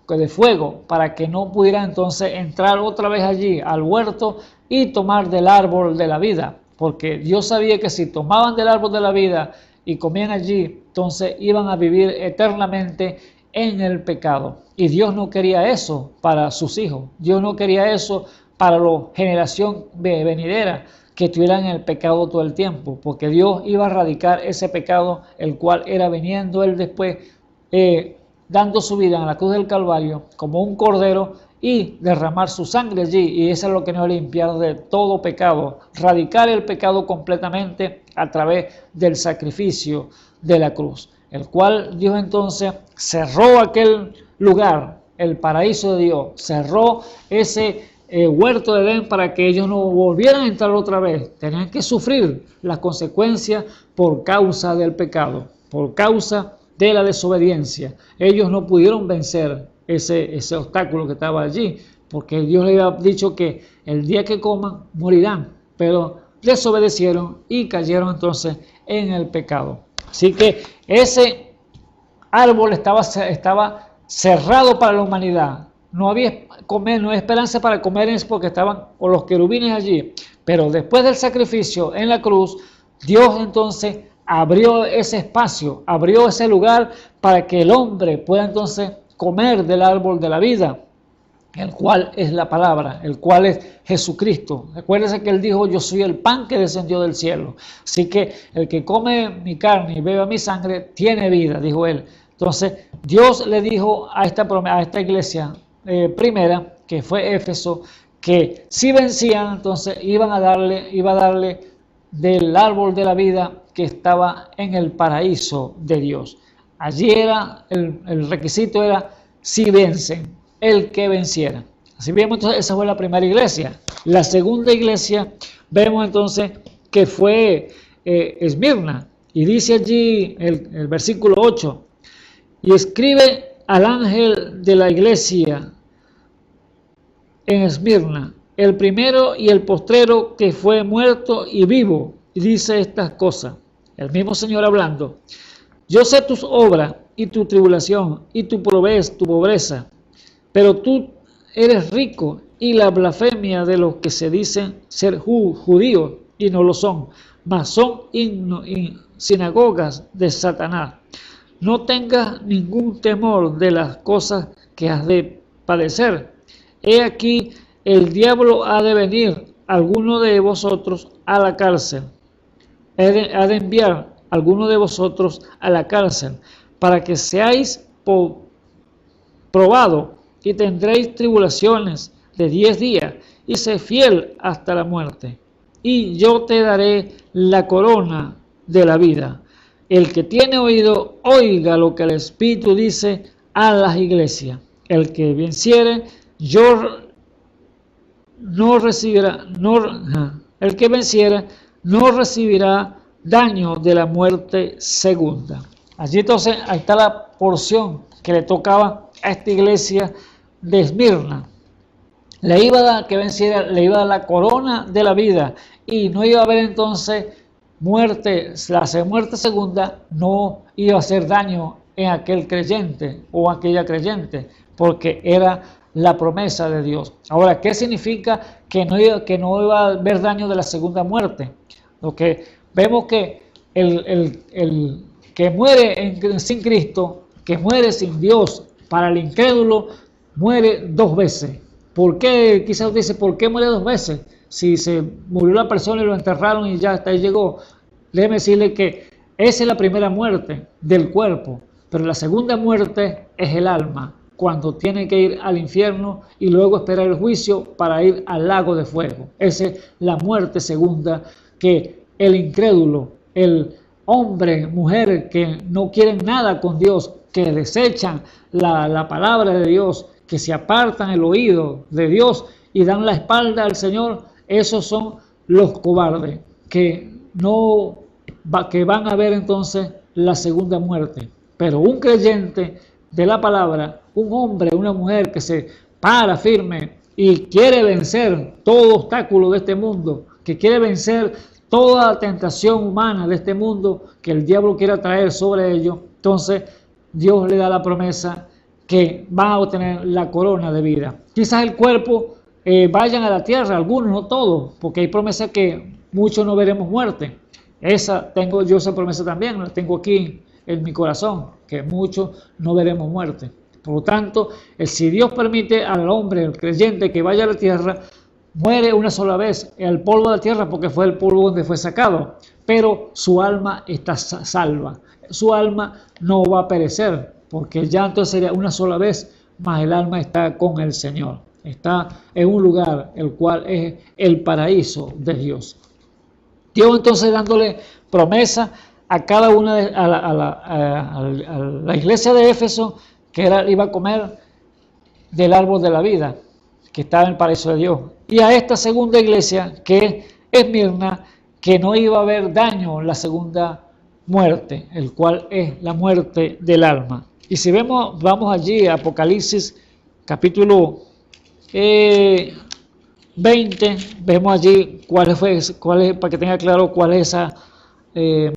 de fuego para que no pudieran entonces entrar otra vez allí al huerto y tomar del árbol de la vida, porque Dios sabía que si tomaban del árbol de la vida y comían allí, entonces iban a vivir eternamente en el pecado. Y Dios no quería eso para sus hijos, Dios no quería eso para la generación venidera, que estuvieran en el pecado todo el tiempo, porque Dios iba a erradicar ese pecado, el cual era viniendo Él después, dando su vida en la cruz del Calvario como un cordero y derramar su sangre allí, y eso es lo que nos va a limpiar de todo pecado, erradicar el pecado completamente a través del sacrificio de la cruz, el cual Dios entonces cerró aquel lugar, el paraíso de Dios, cerró ese huerto de Edén para que ellos no volvieran a entrar otra vez. Tenían que sufrir las consecuencias por causa del pecado, por causa de la desobediencia. Ellos no pudieron vencer ese obstáculo que estaba allí, porque Dios les había dicho que el día que coman morirán, pero desobedecieron y cayeron entonces en el pecado. Así que ese árbol estaba cerrado para la humanidad. No había esperanza para comer porque estaban con los querubines allí. Pero después del sacrificio en la cruz, Dios entonces abrió ese espacio, abrió ese lugar para que el hombre pueda entonces comer del árbol de la vida, el cual es la palabra, el cual es Jesucristo. Recuérdense que Él dijo, yo soy el pan que descendió del cielo. Así que el que come mi carne y bebe mi sangre tiene vida, dijo Él. Entonces Dios le dijo a esta iglesia primera, que fue Éfeso, que si vencían, entonces iba a darle del árbol de la vida que estaba en el paraíso de Dios. Allí era, el requisito era, si vencen, el que venciera. Así vemos entonces, esa fue la primera iglesia. La segunda iglesia, vemos entonces que fue Esmirna, y dice allí el versículo 8, y escribe al ángel de la iglesia en Esmirna, el primero y el postrero que fue muerto y vivo, y dice estas cosas, el mismo Señor hablando, yo sé tus obras y tu tribulación y tu pobreza, pero tú eres rico y la blasfemia de los que se dicen ser judíos y no lo son, mas son sinagogas de Satanás. No tengas ningún temor de las cosas que has de padecer. He aquí, el diablo ha de venir alguno de vosotros a la cárcel. Ha de enviar alguno de vosotros a la cárcel para que seáis probados y tendréis tribulaciones de 10 días y sé fiel hasta la muerte. Y yo te daré la corona de la vida. El que tiene oído, oiga lo que el Espíritu dice a las iglesias. El que venciere, el que venciere no recibirá daño de la muerte segunda. Allí entonces ahí está la porción que le tocaba a esta iglesia de Esmirna. Le iba a dar, que venciera, le iba a dar la corona de la vida y no iba a haber entonces muerte, la muerte segunda no iba a hacer daño en aquel creyente o aquella creyente, porque era la promesa de Dios. Ahora, ¿qué significa que no iba a haber daño de la segunda muerte? Lo que vemos que el que muere sin Cristo, que muere sin Dios, para el incrédulo, muere 2 veces. ¿Por qué? Quizás dice, ¿por qué muere 2 veces? Si se murió la persona y lo enterraron y ya hasta ahí llegó. déjeme decirle que esa es la primera muerte del cuerpo, pero la segunda muerte es el alma, cuando tiene que ir al infierno y luego esperar el juicio para ir al lago de fuego. Esa es la muerte segunda, que el incrédulo, el hombre, mujer que no quieren nada con Dios, que desechan la palabra de Dios, que se apartan el oído de Dios y dan la espalda al Señor, esos son los cobardes, que van a ver entonces la segunda muerte. Pero un creyente de la palabra, un hombre, una mujer que se para firme y quiere vencer todo obstáculo de este mundo, que quiere vencer toda tentación humana de este mundo que el diablo quiera traer sobre ellos, entonces Dios le da la promesa que va a obtener la corona de vida. Quizás el cuerpo vayan a la tierra, algunos, no todos, porque hay promesa que muchos no veremos muerte. Tengo yo esa promesa también, la tengo aquí en mi corazón, que muchos no veremos muerte. Por lo tanto, si Dios permite al hombre, el creyente, que vaya a la tierra, muere una sola vez al polvo de la tierra, porque fue el polvo donde fue sacado, pero su alma está salva. Su alma no va a perecer, porque ya entonces sería una sola vez, mas el alma está con el Señor. Está en un lugar el cual es el paraíso de Dios. Dios entonces dándole promesa a cada una a la iglesia de Éfeso, que iba a comer del árbol de la vida, que estaba en el paraíso de Dios. Y a esta segunda iglesia, que es Esmirna, que no iba a haber daño en la segunda muerte, el cual es la muerte del alma. Y si vamos allí a Apocalipsis capítulo 20, vemos allí cuál es, para que tenga claro cuál es esa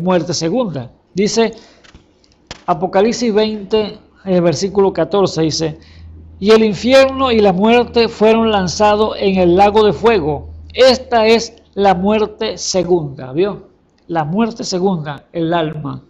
muerte segunda. Dice Apocalipsis 20, versículo 14, dice: y el infierno y la muerte fueron lanzados en el lago de fuego. Esta es la muerte segunda, ¿vio? La muerte segunda, el alma.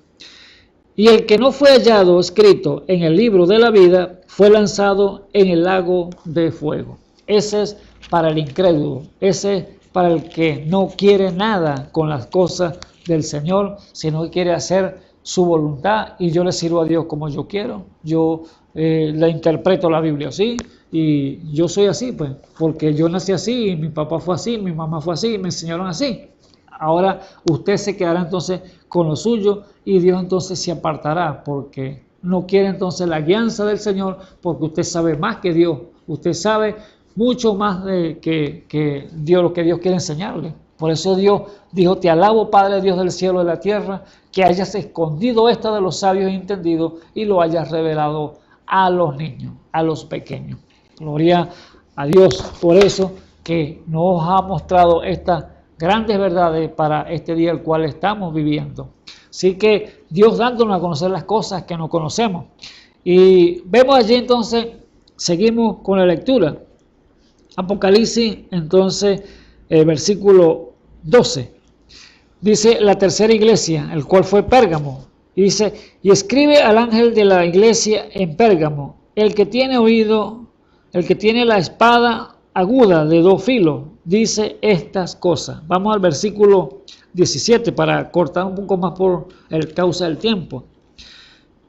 Y el que no fue hallado escrito en el libro de la vida fue lanzado en el lago de fuego. Ese es para el incrédulo, ese es para el que no quiere nada con las cosas del Señor, sino que quiere hacer su voluntad, y yo le sirvo a Dios como yo quiero. Yo le interpreto la Biblia así, y yo soy así, pues, porque yo nací así, mi papá fue así, mi mamá fue así, me enseñaron así. Ahora usted se quedará entonces con lo suyo, y Dios entonces se apartará, porque no quiere entonces la guianza del Señor, porque usted sabe más que Dios, usted sabe mucho más que Dios, lo que Dios quiere enseñarle. Por eso Dios dijo: te alabo, Padre Dios del cielo y de la tierra, que hayas escondido esto de los sabios y entendidos y lo hayas revelado a los niños, a los pequeños. Gloria a Dios por eso, que nos ha mostrado estas grandes verdades para este día el cual estamos viviendo. Así que Dios dándonos a conocer las cosas que no conocemos. Y vemos allí entonces, seguimos con la lectura. Apocalipsis, entonces, versículo 12. Dice la tercera iglesia, el cual fue Pérgamo. Y dice: y escribe al ángel de la iglesia en Pérgamo, el que tiene oído, el que tiene la espada aguda de dos filos, dice estas cosas. Vamos al versículo 17 para cortar un poco más por el causa del tiempo.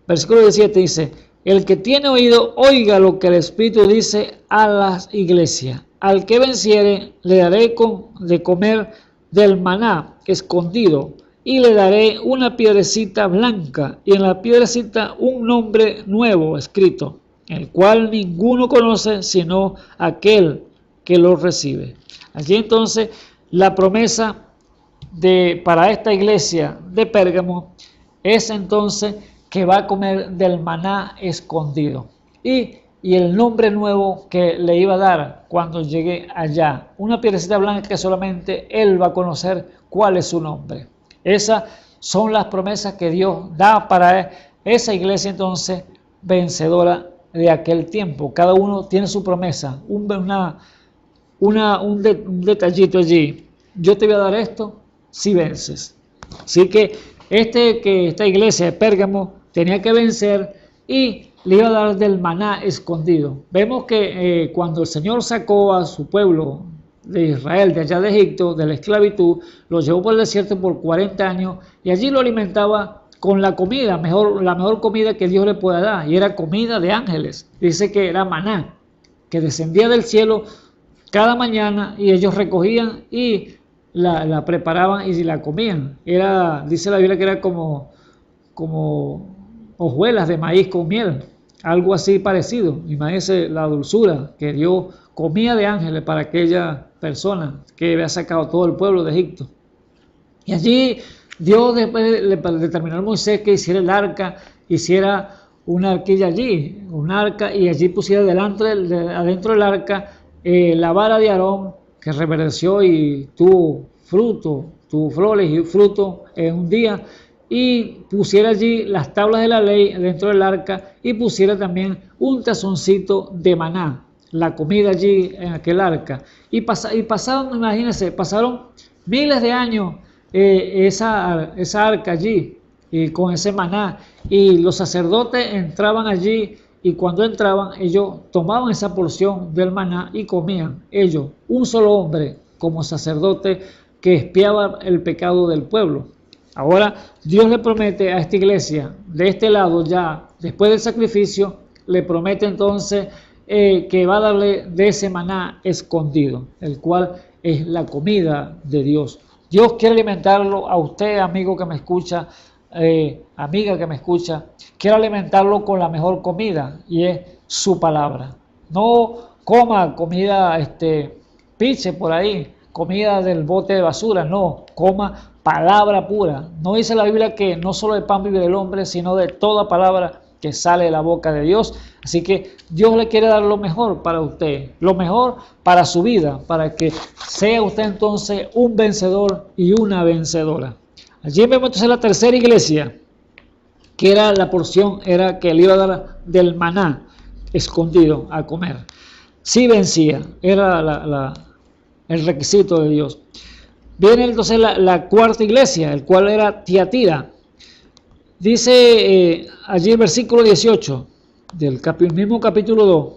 Versículo 17 dice: el que tiene oído, oiga lo que el Espíritu dice a las iglesias. Al que venciere, le daré de comer del maná escondido, y le daré una piedrecita blanca, y en la piedrecita un nombre nuevo escrito, el cual ninguno conoce sino aquel que lo recibe. Allí entonces la promesa para esta iglesia de Pérgamo es entonces que va a comer del maná escondido, y el nombre nuevo que le iba a dar cuando llegue allá, una piedrecita blanca que solamente él va a conocer cuál es su nombre. Esas son las promesas que Dios da para esa iglesia entonces vencedora de aquel tiempo. Cada uno tiene su promesa, un detallito allí. Yo te voy a dar esto si vences. Así que esta iglesia de Pérgamo tenía que vencer, y le iba a dar del maná escondido. Vemos que cuando el Señor sacó a su pueblo de Israel, de allá de Egipto, de la esclavitud, lo llevó por el desierto por 40 años y allí lo alimentaba con la comida, la mejor comida que Dios le pueda dar, y era comida de ángeles. Dice que era maná, que descendía del cielo cada mañana y ellos recogían y la preparaban y la comían. Dice la Biblia que era como hojuelas de maíz con miel, algo así parecido. Imagínense la dulzura que Dios comía de ángeles para aquella persona que había sacado todo el pueblo de Egipto. Y allí Dios después le determinó a Moisés que hiciera el arca, hiciera una arquilla allí, un arca, y allí pusiera adentro del arca la vara de Aarón, que reverdeció y tuvo flores y fruto en un día, y pusiera allí las tablas de la ley dentro del arca, y pusiera también un tazoncito de maná, la comida allí en aquel arca. Y pasaron, imagínense, pasaron miles de años esa arca allí, y con ese maná, y los sacerdotes entraban allí, y cuando entraban ellos tomaban esa porción del maná y comían ellos, un solo hombre como sacerdote que expiaba el pecado del pueblo. Ahora Dios le promete a esta iglesia, de este lado ya, después del sacrificio, le promete entonces que va a darle de ese maná escondido, el cual es la comida de Dios. Dios quiere alimentarlo a usted, amigo que me escucha, amiga que me escucha, quiere alimentarlo con la mejor comida, y es su palabra. No coma comida piche por ahí, comida del bote de basura, no, coma palabra pura. No dice la Biblia que no solo de pan vive el hombre, sino de toda palabra que sale de la boca de Dios. Así que Dios le quiere dar lo mejor para usted, lo mejor para su vida, para que sea usted entonces un vencedor y una vencedora. Allí vemos entonces la tercera iglesia, que era la porción, era que le iba a dar del maná escondido a comer. Sí vencía, era el requisito de Dios. Viene entonces la cuarta iglesia, el cual era Tiatira. Dice allí el versículo 18 del mismo capítulo 2.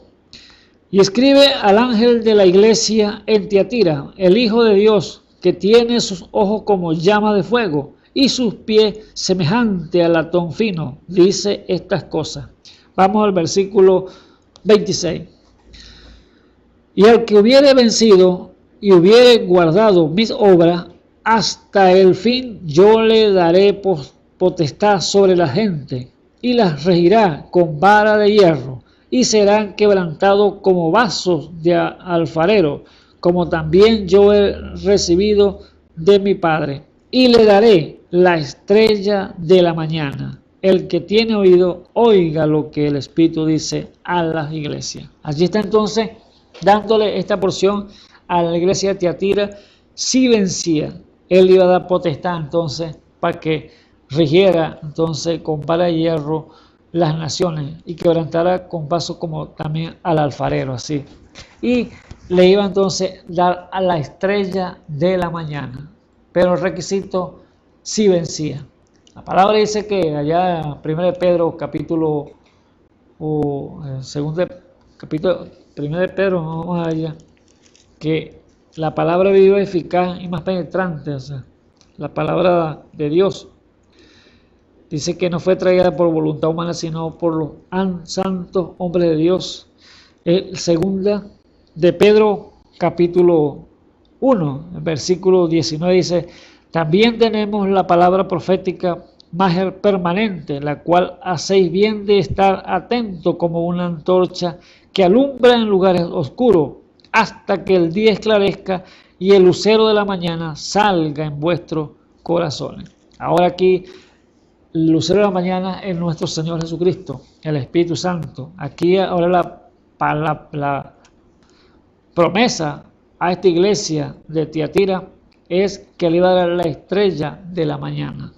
Y escribe al ángel de la iglesia en Tiatira, el Hijo de Dios, que tiene sus ojos como llama de fuego y sus pies semejante a latón fino, dice estas cosas. Vamos al versículo 26. Y al que hubiere vencido y hubiere guardado mis obras hasta el fin, yo le daré potestad sobre la gente y las regirá con vara de hierro, y serán quebrantados como vasos de alfarero, como también yo he recibido de mi Padre. Y le daré la estrella de la mañana. El que tiene oído, oiga lo que el Espíritu dice a las iglesias. Allí está entonces dándole esta porción a la iglesia de Tiatira. Si vencía, él iba a dar potestad entonces para que rigiera entonces con vara de hierro las naciones y quebrantara con vasos como también al alfarero, así. Y le iba entonces a dar a la estrella de la mañana, pero el requisito sí vencía. La palabra dice que allá en 1 de Pedro capítulo, o segundo capítulo, 1 de Pedro, vamos allá, que la palabra viva, eficaz y más penetrante, o sea, la palabra de Dios. Dice que no fue traída por voluntad humana, sino por los santos hombres de Dios. Segunda de Pedro, capítulo 1, versículo 19, dice: también tenemos la palabra profética más permanente, la cual hacéis bien de estar atento como una antorcha que alumbra en lugares oscuros, hasta que el día esclarezca y el lucero de la mañana salga en vuestros corazones. Ahora aquí, el lucero de la mañana es nuestro Señor Jesucristo, el Espíritu Santo. Aquí ahora la promesa a esta iglesia de Tiatira es que le iba a dar la estrella de la mañana.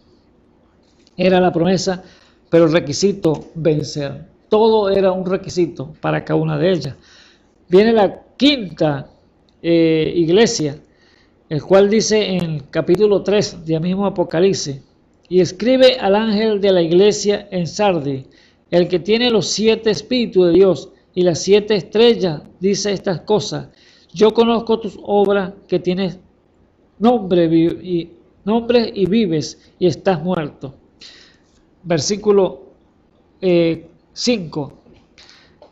Era la promesa, pero el requisito vencer. Todo era un requisito para cada una de ellas. Viene la quinta iglesia, el cual dice en el capítulo 3 del mismo Apocalipsis: y escribe al ángel de la iglesia en Sardis, el que tiene los 7 espíritus de Dios y las 7 estrellas, dice estas cosas: Yo conozco tus obras, que tienes nombre y vives y estás muerto. Versículo 5.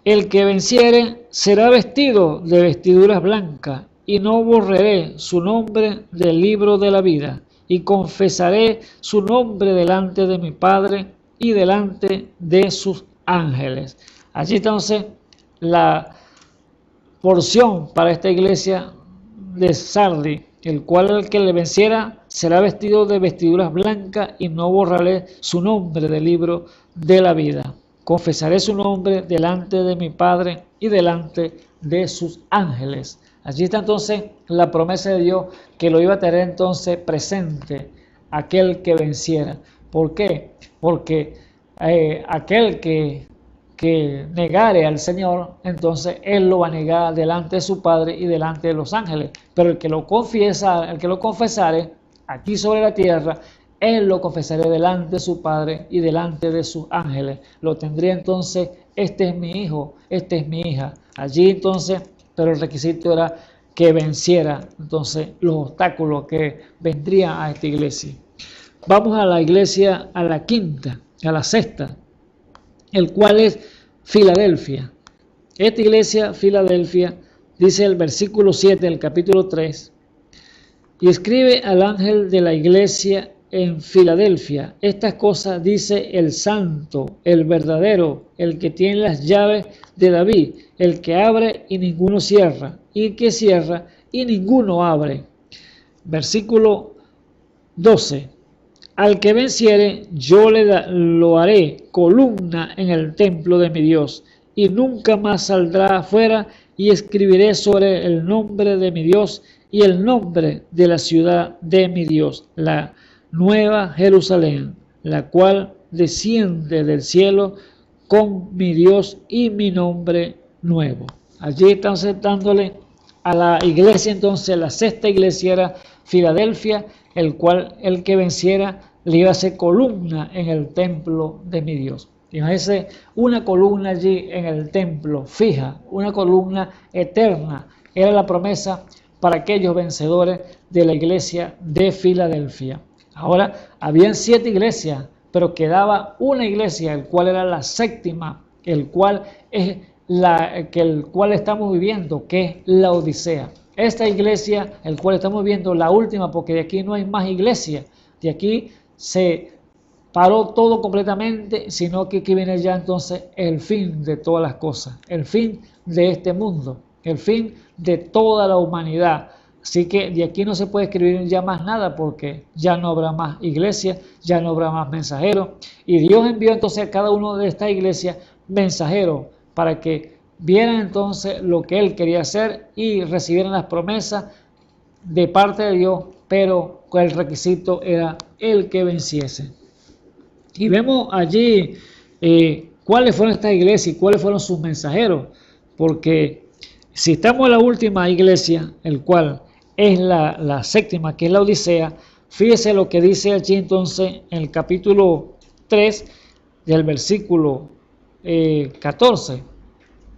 El que venciere será vestido de vestiduras blancas, y no borraré su nombre del libro de la vida, y confesaré su nombre delante de mi Padre y delante de sus ángeles. Allí entonces la porción para esta iglesia de Sardis, el cual el que le venciera será vestido de vestiduras blancas, y no borraré su nombre del libro de la vida. Confesaré su nombre delante de mi Padre y delante de sus ángeles. Allí está entonces la promesa de Dios, que lo iba a tener entonces presente aquel que venciera. ¿Por qué? Porque aquel que negare al Señor, entonces Él lo va a negar delante de su Padre y delante de los ángeles. Pero el que lo confesare aquí sobre la tierra, Él lo confesará delante de su Padre y delante de sus ángeles. Lo tendría entonces: este es mi hijo, esta es mi hija. Allí entonces, pero el requisito era que venciera entonces los obstáculos que vendrían a esta iglesia. Vamos a la iglesia, a la quinta, a la sexta, el cual es Filadelfia. Esta iglesia, Filadelfia, dice el versículo 7 del capítulo 3: y escribe al ángel de la iglesia en Filadelfia, estas cosas dice el santo, el verdadero, el que tiene las llaves de David, el que abre y ninguno cierra, y que cierra y ninguno abre. Versículo 12: al que venciere, yo lo haré columna en el templo de mi Dios, y nunca más saldrá afuera, y escribiré sobre el nombre de mi Dios y el nombre de la ciudad de mi Dios, la nueva Jerusalén, la cual desciende del cielo con mi Dios y mi nombre nuevo. Allí están dándole a la iglesia, entonces la sexta iglesia era Filadelfia, el cual el que venciera le iba a hacer columna en el templo de mi Dios. Imagínense una columna allí en el templo, fija, una columna eterna. Era la promesa para aquellos vencedores de la iglesia de Filadelfia. Ahora, habían 7 iglesias, pero quedaba una iglesia, el cual era la séptima, el cual es el cual estamos viviendo, que es la Odisea. Esta iglesia, el cual estamos viviendo, la última, porque de aquí no hay más iglesia. De aquí se paró todo completamente, sino que aquí viene ya entonces el fin de todas las cosas, el fin de este mundo, el fin de toda la humanidad. Así que de aquí no se puede escribir ya más nada, porque ya no habrá más iglesias, ya no habrá más mensajeros. Y Dios envió entonces a cada uno de estas iglesias mensajeros para que vieran entonces lo que Él quería hacer y recibieran las promesas de parte de Dios, pero el requisito era el que venciese. Y vemos allí cuáles fueron estas iglesias y cuáles fueron sus mensajeros, porque si estamos en la última iglesia, el cual es la séptima, que es la Odisea, fíjese lo que dice allí entonces en el capítulo 3 del versículo 14.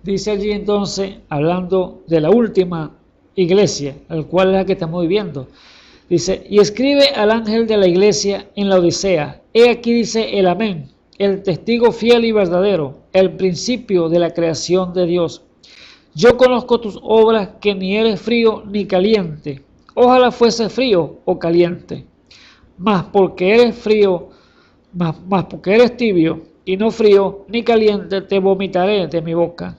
Dice allí entonces, hablando de la última iglesia, el cual es la que estamos viviendo. Dice: y escribe al ángel de la iglesia en la Odisea, he aquí dice el amén, el testigo fiel y verdadero, el principio de la creación de Dios. Yo conozco tus obras, que ni eres frío ni caliente. Ojalá fuese frío o caliente. Mas porque eres frío, mas porque eres tibio y no frío ni caliente, te vomitaré de mi boca.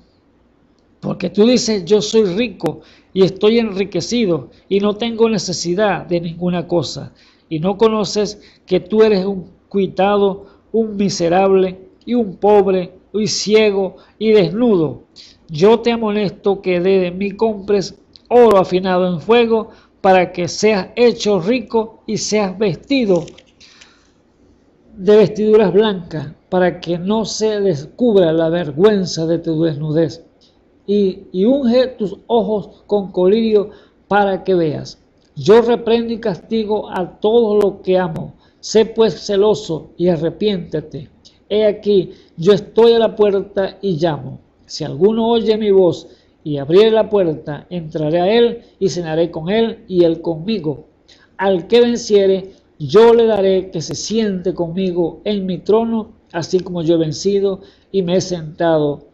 Porque tú dices: yo soy rico y estoy enriquecido y no tengo necesidad de ninguna cosa. Y no conoces que tú eres un cuitado, un miserable y un pobre y ciego y desnudo. Yo te amonesto que de mí compres oro afinado en fuego, para que seas hecho rico y seas vestido de vestiduras blancas, para que no se descubra la vergüenza de tu desnudez. Y unge tus ojos con colirio para que veas. Yo reprendo y castigo a todo lo que amo. Sé pues celoso y arrepiéntete. He aquí, yo estoy a la puerta y llamo. Si alguno oye mi voz y abriré la puerta, entraré a él y cenaré con él y él conmigo. Al que venciere, yo le daré que se siente conmigo en mi trono, así como yo he vencido y me he sentado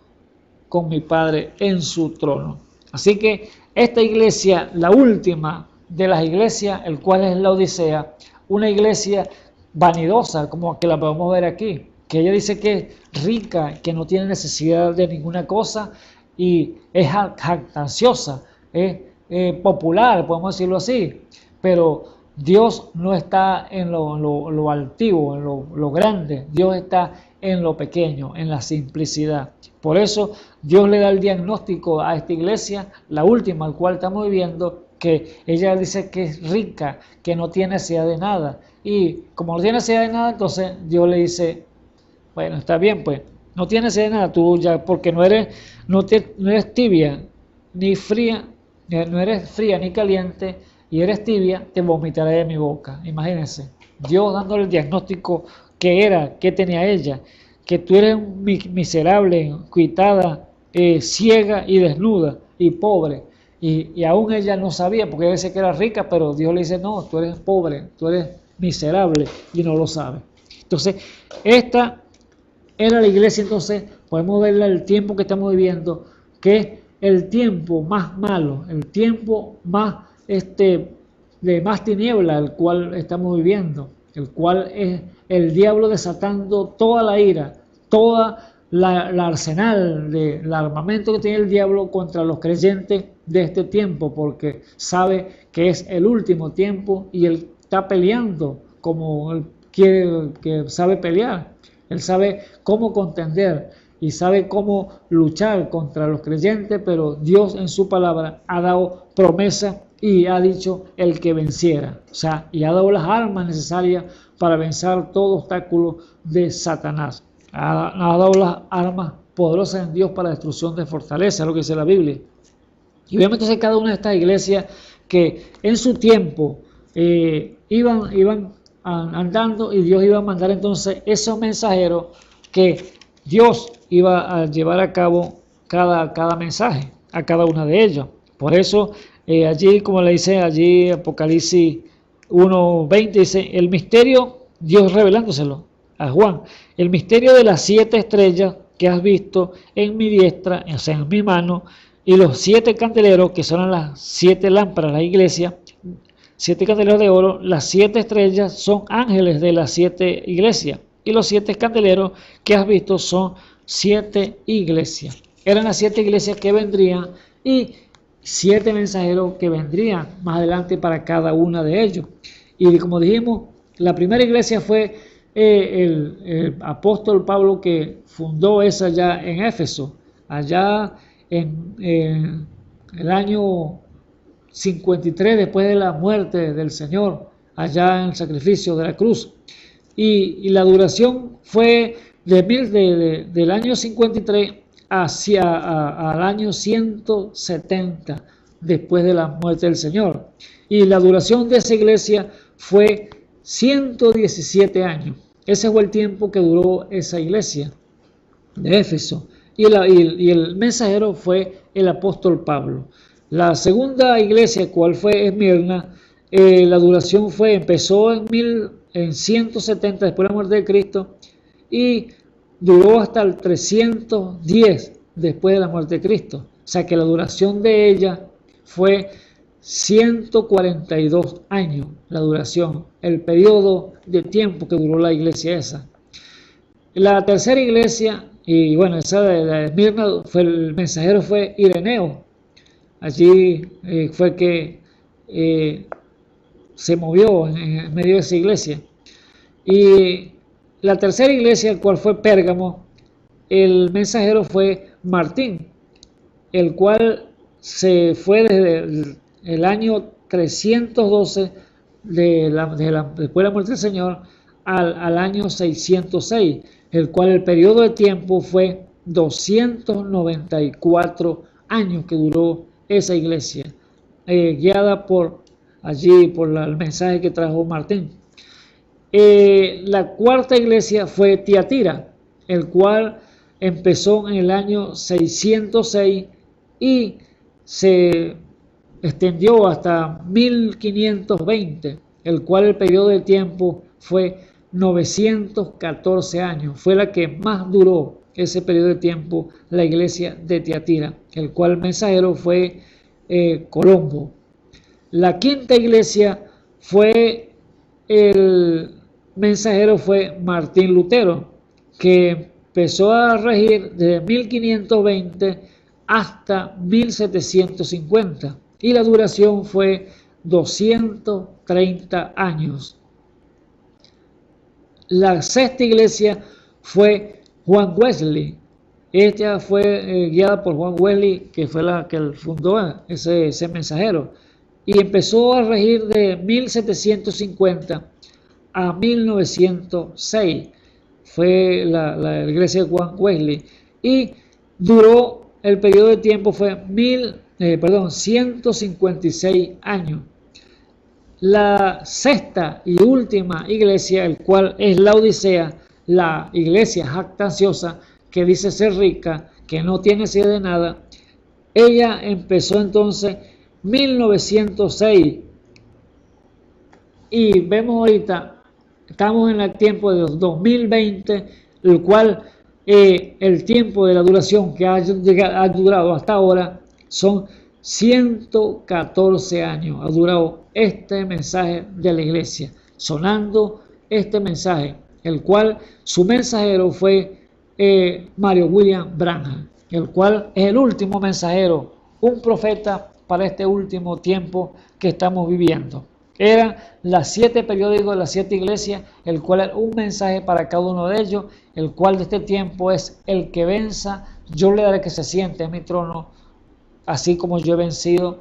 con mi Padre en su trono. Así que esta iglesia, la última de las iglesias, el cual es la Odisea, una iglesia vanidosa, como que la podemos ver aquí, que ella dice que es rica, que no tiene necesidad de ninguna cosa y es jactanciosa, es popular, podemos decirlo así, pero Dios no está en lo altivo, en lo grande, Dios está en lo pequeño, en la simplicidad. Por eso Dios le da el diagnóstico a esta iglesia, la última, al cual estamos viviendo, que ella dice que es rica, que no tiene necesidad de nada. Y como no tiene necesidad de nada, entonces Dios le dice, bueno, está bien, pues, no tienes necesidad de nada, tú ya, porque no eres tibia, ni fría, no eres fría ni caliente, y eres tibia, te vomitaré de mi boca. Imagínense, Dios dándole el diagnóstico que tenía ella, que tú eres miserable, cuitada, ciega y desnuda y pobre. Y aún ella no sabía, porque ella decía que era rica, pero Dios le dice, no, tú eres pobre, tú eres miserable y no lo sabe. Entonces, esta era la iglesia, entonces podemos verla el tiempo que estamos viviendo, que es el tiempo más malo, el tiempo más de más tiniebla, el cual estamos viviendo, el cual es el diablo desatando toda la ira, toda la arsenal del armamento que tiene el diablo contra los creyentes de este tiempo, porque sabe que es el último tiempo y él está peleando como él quiere, que sabe pelear. Él sabe cómo contender y sabe cómo luchar contra los creyentes, pero Dios en su palabra ha dado promesa y ha dicho el que venciera. O sea, y ha dado las armas necesarias para vencer todo obstáculo de Satanás. Ha dado las armas poderosas en Dios para destrucción de fortaleza, lo que dice la Biblia. Y vemos entonces cada una de estas iglesias que en su tiempo iban andando y Dios iba a mandar entonces esos mensajeros que Dios iba a llevar a cabo cada mensaje, a cada una de ellos. Por eso allí, como le dice allí Apocalipsis 1:20, dice, el misterio, Dios revelándoselo a Juan, el misterio de las 7 estrellas que has visto en mi diestra, o sea, en mi mano, y los 7 candeleros, que son las 7 lámparas de la iglesia, 7 candeleros de oro, las 7 estrellas son ángeles de las 7 iglesias, y los 7 candeleros que has visto son 7 iglesias. Eran las 7 iglesias que vendrían y 7 mensajeros que vendrían más adelante para cada una de ellos. Y como dijimos, la primera iglesia fue el apóstol Pablo, que fundó esa ya en Éfeso, allá en el año 53 después de la muerte del Señor, allá en el sacrificio de la cruz. Y la duración fue del año 53 al año 170 después de la muerte del Señor. Y la duración de esa iglesia fue 117 años. Ese fue el tiempo que duró esa iglesia de Éfeso. Y el mensajero fue el apóstol Pablo. La segunda iglesia, cual fue Esmirna, la duración empezó en 170 después de la muerte de Cristo y duró hasta el 310 después de la muerte de Cristo. O sea que la duración de ella fue 142 años, la duración, el periodo de tiempo que duró la iglesia esa. La tercera iglesia, y bueno, esa de Esmirna, el mensajero fue Ireneo. Allí fue que se movió en medio de esa iglesia. Y la tercera iglesia, el cual fue Pérgamo, el mensajero fue Martín, el cual se fue desde el año 312 después de la muerte del Señor al año 606, el cual el periodo de tiempo fue 294 años que duró esa iglesia, guiada por el mensaje que trajo Martín. La cuarta iglesia fue Tiatira, el cual empezó en el año 606 y se extendió hasta 1520, el cual el periodo de tiempo fue 914 años. Fue la que más duró ese periodo de tiempo la iglesia de Tiatira, el cual mensajero fue Colombo. La quinta iglesia fue, el mensajero fue Martín Lutero, que empezó a regir desde 1520 hasta 1750 y la duración fue 230 años. La sexta iglesia fue Juan Wesley. Esta fue guiada por Juan Wesley, que fue la que fundó ese mensajero, y empezó a regir de 1750 a 1906. Fue la iglesia de Juan Wesley y duró, el periodo de tiempo fue 156 años. La sexta y última iglesia, el cual es la Odisea, la iglesia jactanciosa que dice ser rica, que no tiene sed de nada, ella empezó entonces 1906 y vemos ahorita, estamos en el tiempo de 2020, el cual el tiempo de la duración que ha durado hasta ahora son 114 años. Ha durado este mensaje de la iglesia, sonando este mensaje, el cual su mensajero fue Mario William Branham, el cual es el último mensajero, un profeta para este último tiempo que estamos viviendo. Eran las 7 periódicos de las 7 iglesias, el cual era un mensaje para cada uno de ellos, el cual de este tiempo es: el que venza, yo le daré que se siente en mi trono, así como yo he vencido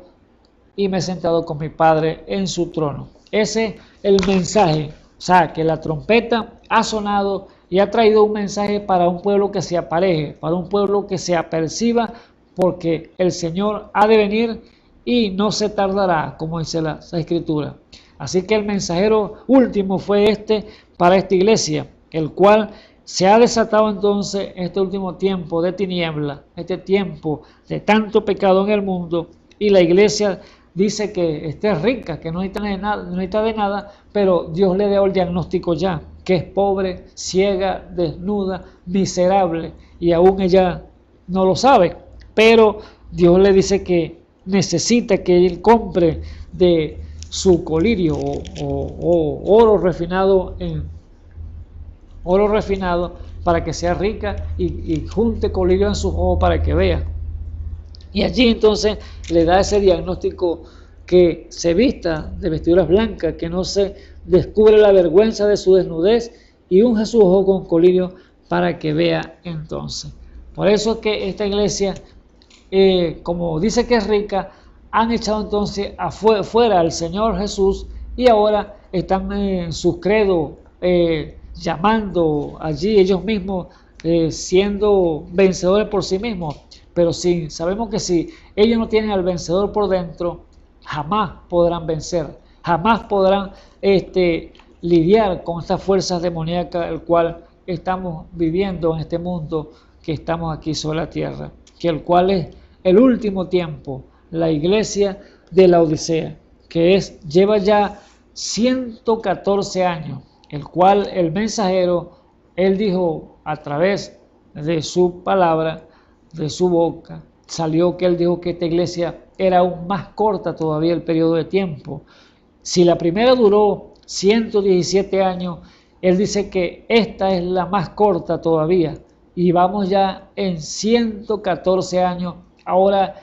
y me he sentado con mi Padre en su trono. Ese es el mensaje, o sea, que la trompeta ha sonado y ha traído un mensaje para un pueblo que se apareje, para un pueblo que se aperciba, porque el Señor ha de venir y no se tardará, como dice la Escritura. Así que el mensajero último fue este para esta iglesia, el cual se ha desatado entonces este último tiempo de tiniebla, este tiempo de tanto pecado en el mundo, y la iglesia dice que esté rica, que no necesita de nada, pero Dios le dio el diagnóstico ya, que es pobre, ciega, desnuda, miserable, y aún ella no lo sabe, pero Dios le dice que necesita que él compre de su colirio o oro refinado para que sea rica, y junte colirio en sus ojos para que vea. Y allí entonces le da ese diagnóstico, que se vista de vestiduras blancas, que no se descubre la vergüenza de su desnudez, y unge sus ojos con colirio para que vea entonces. Por eso que esta iglesia, como dice que es rica, han echado entonces fuera al Señor Jesús, y ahora están en sus credos llamando allí ellos mismos, siendo vencedores por sí mismos. Pero sí, sabemos que si ellos no tienen al vencedor por dentro, jamás podrán vencer, jamás podrán lidiar con estas fuerzas demoníacas, el cual estamos viviendo en este mundo que estamos aquí sobre la tierra, que el cual es el último tiempo, la iglesia de la Odisea, que lleva ya 114 años, el cual el mensajero, él dijo a través de su palabra, de su boca, salió que él dijo que esta iglesia era aún más corta todavía el periodo de tiempo. Si la primera duró 117 años, él dice que esta es la más corta todavía, y vamos ya en 114 años. Ahora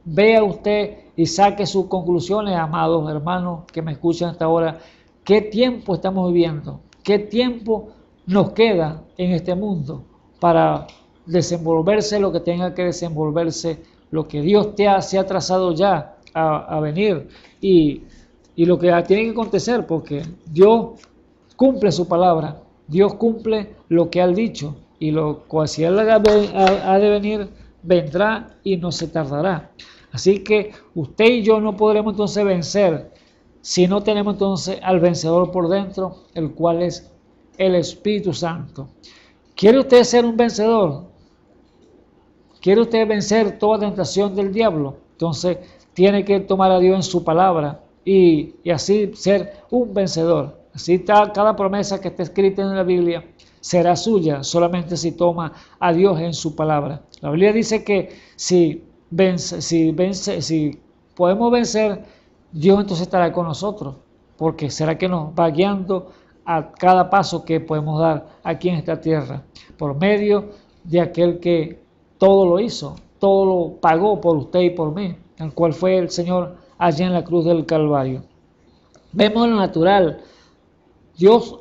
vea usted y saque sus conclusiones, amados hermanos que me escuchan hasta ahora. ¿Qué tiempo estamos viviendo? ¿Qué tiempo nos queda en este mundo para desenvolverse lo que tenga que desenvolverse, lo que Dios se ha trazado ya a venir, y lo que tiene que acontecer? Porque Dios cumple su palabra, Dios cumple lo que ha dicho, y lo cual si Él ha de venir, vendrá y no se tardará. Así que usted y yo no podremos entonces vencer si no tenemos entonces al vencedor por dentro, el cual es el Espíritu Santo. ¿Quiere usted ser un vencedor? ¿Quiere usted vencer toda tentación del diablo? Entonces tiene que tomar a Dios en su palabra y así ser un vencedor. Así cada promesa que está escrita en la Biblia será suya solamente si toma a Dios en su palabra. La Biblia dice que si podemos vencer, Dios entonces estará con nosotros, porque será que nos va guiando a cada paso que podemos dar aquí en esta tierra, por medio de aquel que todo lo hizo, todo lo pagó por usted y por mí, el cual fue el Señor allí en la cruz del Calvario. Vemos en lo natural, Dios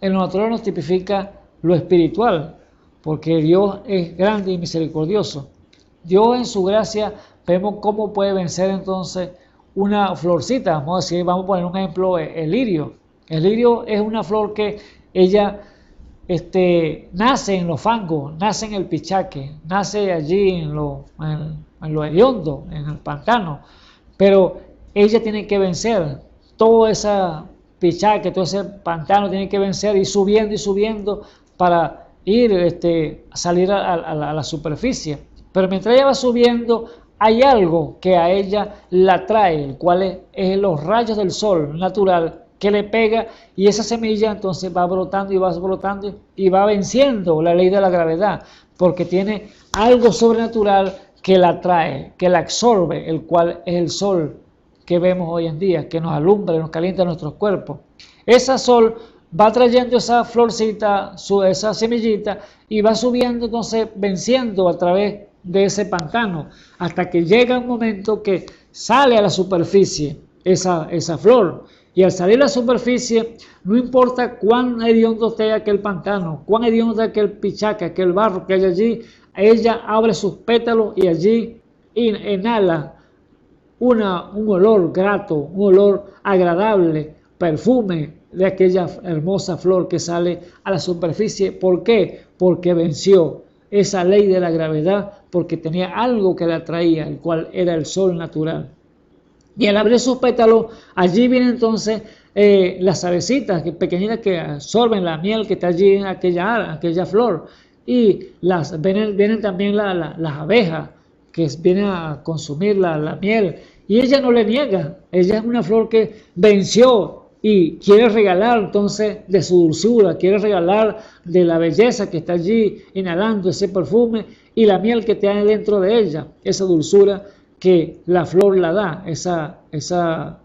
en lo natural nos tipifica lo espiritual, porque Dios es grande y misericordioso. Dios en su gracia vemos cómo puede vencer entonces una florcita, vamos a decir, vamos a poner un ejemplo, el lirio. El lirio es una flor que ella nace en los fangos, nace en el pichaque, nace allí en lo hediondo, en el pantano, pero ella tiene que vencer todo esa pichaque, todo ese pantano tiene que vencer y subiendo para ir salir a la superficie. Pero mientras ella va subiendo, hay algo que a ella la atrae, el cual es los rayos del sol natural que le pega, y esa semilla entonces va brotando y va venciendo la ley de la gravedad, porque tiene algo sobrenatural que la atrae, que la absorbe, el cual es el sol que vemos hoy en día, que nos alumbra, nos calienta nuestros cuerpos. Ese sol va trayendo esa florcita, esa semillita, y va subiendo, entonces venciendo a través de ese pantano, hasta que llega un momento que sale a la superficie esa flor. Y al salir a la superficie, no importa cuán hediondo esté aquel pantano, cuán hediondo esté aquel pichaque, aquel barro que hay allí, ella abre sus pétalos y allí inhala un olor grato, un olor agradable, perfume de aquella hermosa flor que sale a la superficie. ¿Por qué? Porque venció esa ley de la gravedad, porque tenía algo que la atraía, el cual era el sol natural. Y al abrir sus pétalos, allí vienen entonces las avecitas pequeñitas que absorben la miel que está allí en aquella flor. Y vienen también las abejas que vienen a consumir la miel. Y ella no le niega, ella es una flor que venció y quiere regalar entonces de su dulzura, quiere regalar de la belleza que está allí inhalando ese perfume y la miel que tiene dentro de ella, esa dulzura que la flor la da, esa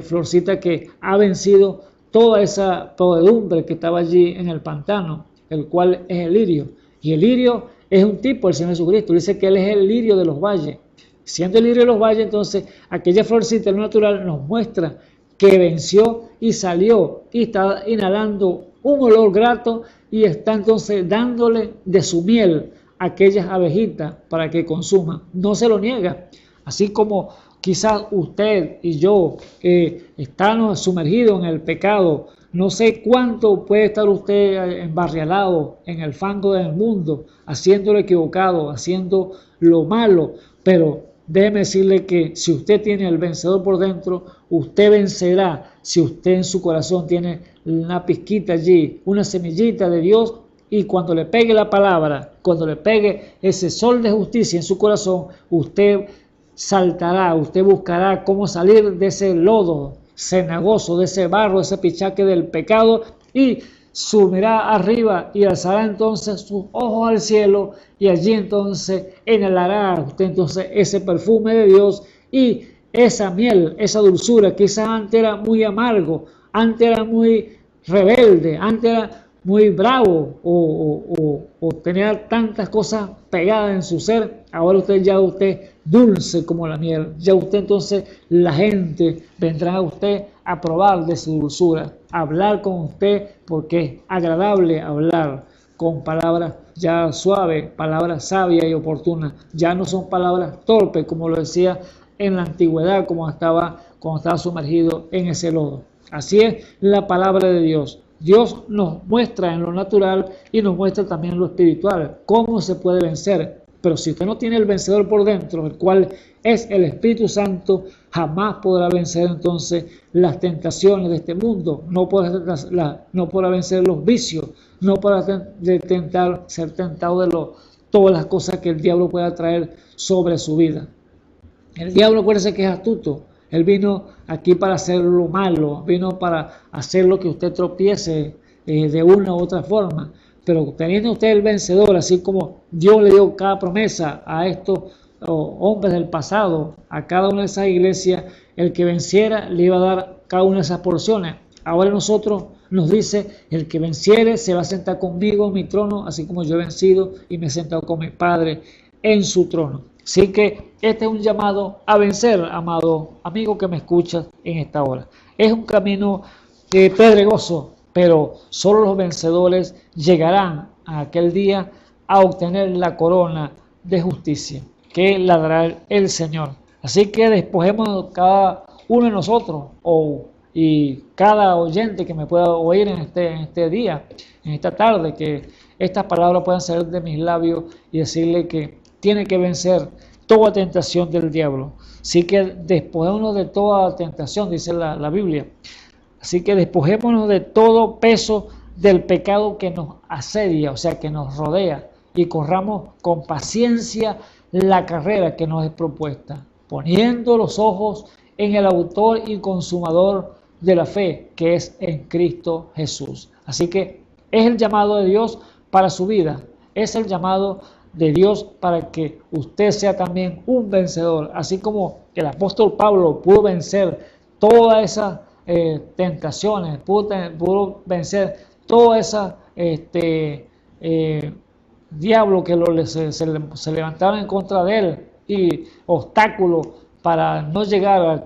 florcita que ha vencido toda esa podredumbre que estaba allí en el pantano, el cual es el lirio. Y el lirio es un tipo del Señor Jesucristo, dice que Él es el lirio de los valles. Siendo el lirio de los valles, entonces aquella florcita natural nos muestra que venció y salió y está inhalando un olor grato y está entonces dándole de su miel a aquellas abejitas para que consuman. No se lo niega. Así como quizás usted y yo estamos sumergidos en el pecado, no sé cuánto puede estar usted embarrialado en el fango del mundo, haciendo lo equivocado, haciendo lo malo, pero déjeme decirle que si usted tiene el vencedor por dentro, usted vencerá si usted en su corazón tiene una pizquita allí, una semillita de Dios, y cuando le pegue la palabra, cuando le pegue ese sol de justicia en su corazón, usted saltará, usted buscará cómo salir de ese lodo cenagoso, de ese barro, de ese pichaque del pecado, y subirá arriba y alzará entonces sus ojos al cielo, y allí entonces inhalará usted entonces ese perfume de Dios y esa miel, esa dulzura. Quizás antes era muy amargo, antes era muy rebelde, antes era muy bravo o tenía tantas cosas pegadas en su ser. Ahora usted dulce como la miel. Ya usted entonces, la gente vendrá a usted a probar de su dulzura, a hablar con usted, porque es agradable hablar con palabras ya suaves, palabras sabias y oportunas. Ya no son palabras torpes, como lo decía en la antigüedad, cuando estaba sumergido en ese lodo. Así es la palabra de Dios. Dios nos muestra en lo natural y nos muestra también en lo espiritual cómo se puede vencer. Pero si usted no tiene el vencedor por dentro, el cual es el Espíritu Santo, jamás podrá vencer entonces las tentaciones de este mundo. No podrá vencer los vicios, no podrá ser tentado de todas las cosas que el diablo pueda traer sobre su vida. El diablo, acuérdese que es astuto. Él vino aquí para hacer lo malo, vino para hacer lo que usted tropiece de una u otra forma. Pero teniendo usted el vencedor, así como Dios le dio cada promesa a estos hombres del pasado, a cada una de esas iglesias, el que venciera le iba a dar cada una de esas porciones. Ahora nosotros nos dice, el que venciere se va a sentar conmigo en mi trono, así como yo he vencido y me he sentado con mi Padre en su trono. Así que este es un llamado a vencer, amado amigo que me escuchas en esta hora. Es un camino pedregoso, pero solo los vencedores llegarán a aquel día a obtener la corona de justicia que la dará el Señor. Así que despojemos cada uno de nosotros y cada oyente que me pueda oír en este día, en esta tarde, que estas palabras puedan salir de mis labios y decirle que tiene que vencer toda tentación del diablo. Así que despojémonos de toda tentación, dice la Biblia. Así que despojémonos de todo peso del pecado que nos asedia, o sea, que nos rodea, y corramos con paciencia la carrera que nos es propuesta, poniendo los ojos en el autor y consumador de la fe, que es en Cristo Jesús. Así que es el llamado de Dios para su vida, es el llamado de Dios para que usted sea también un vencedor, así como el apóstol Pablo pudo vencer todas esas tentaciones, pudo vencer todas esas diablos que se levantaron en contra de él y obstáculos para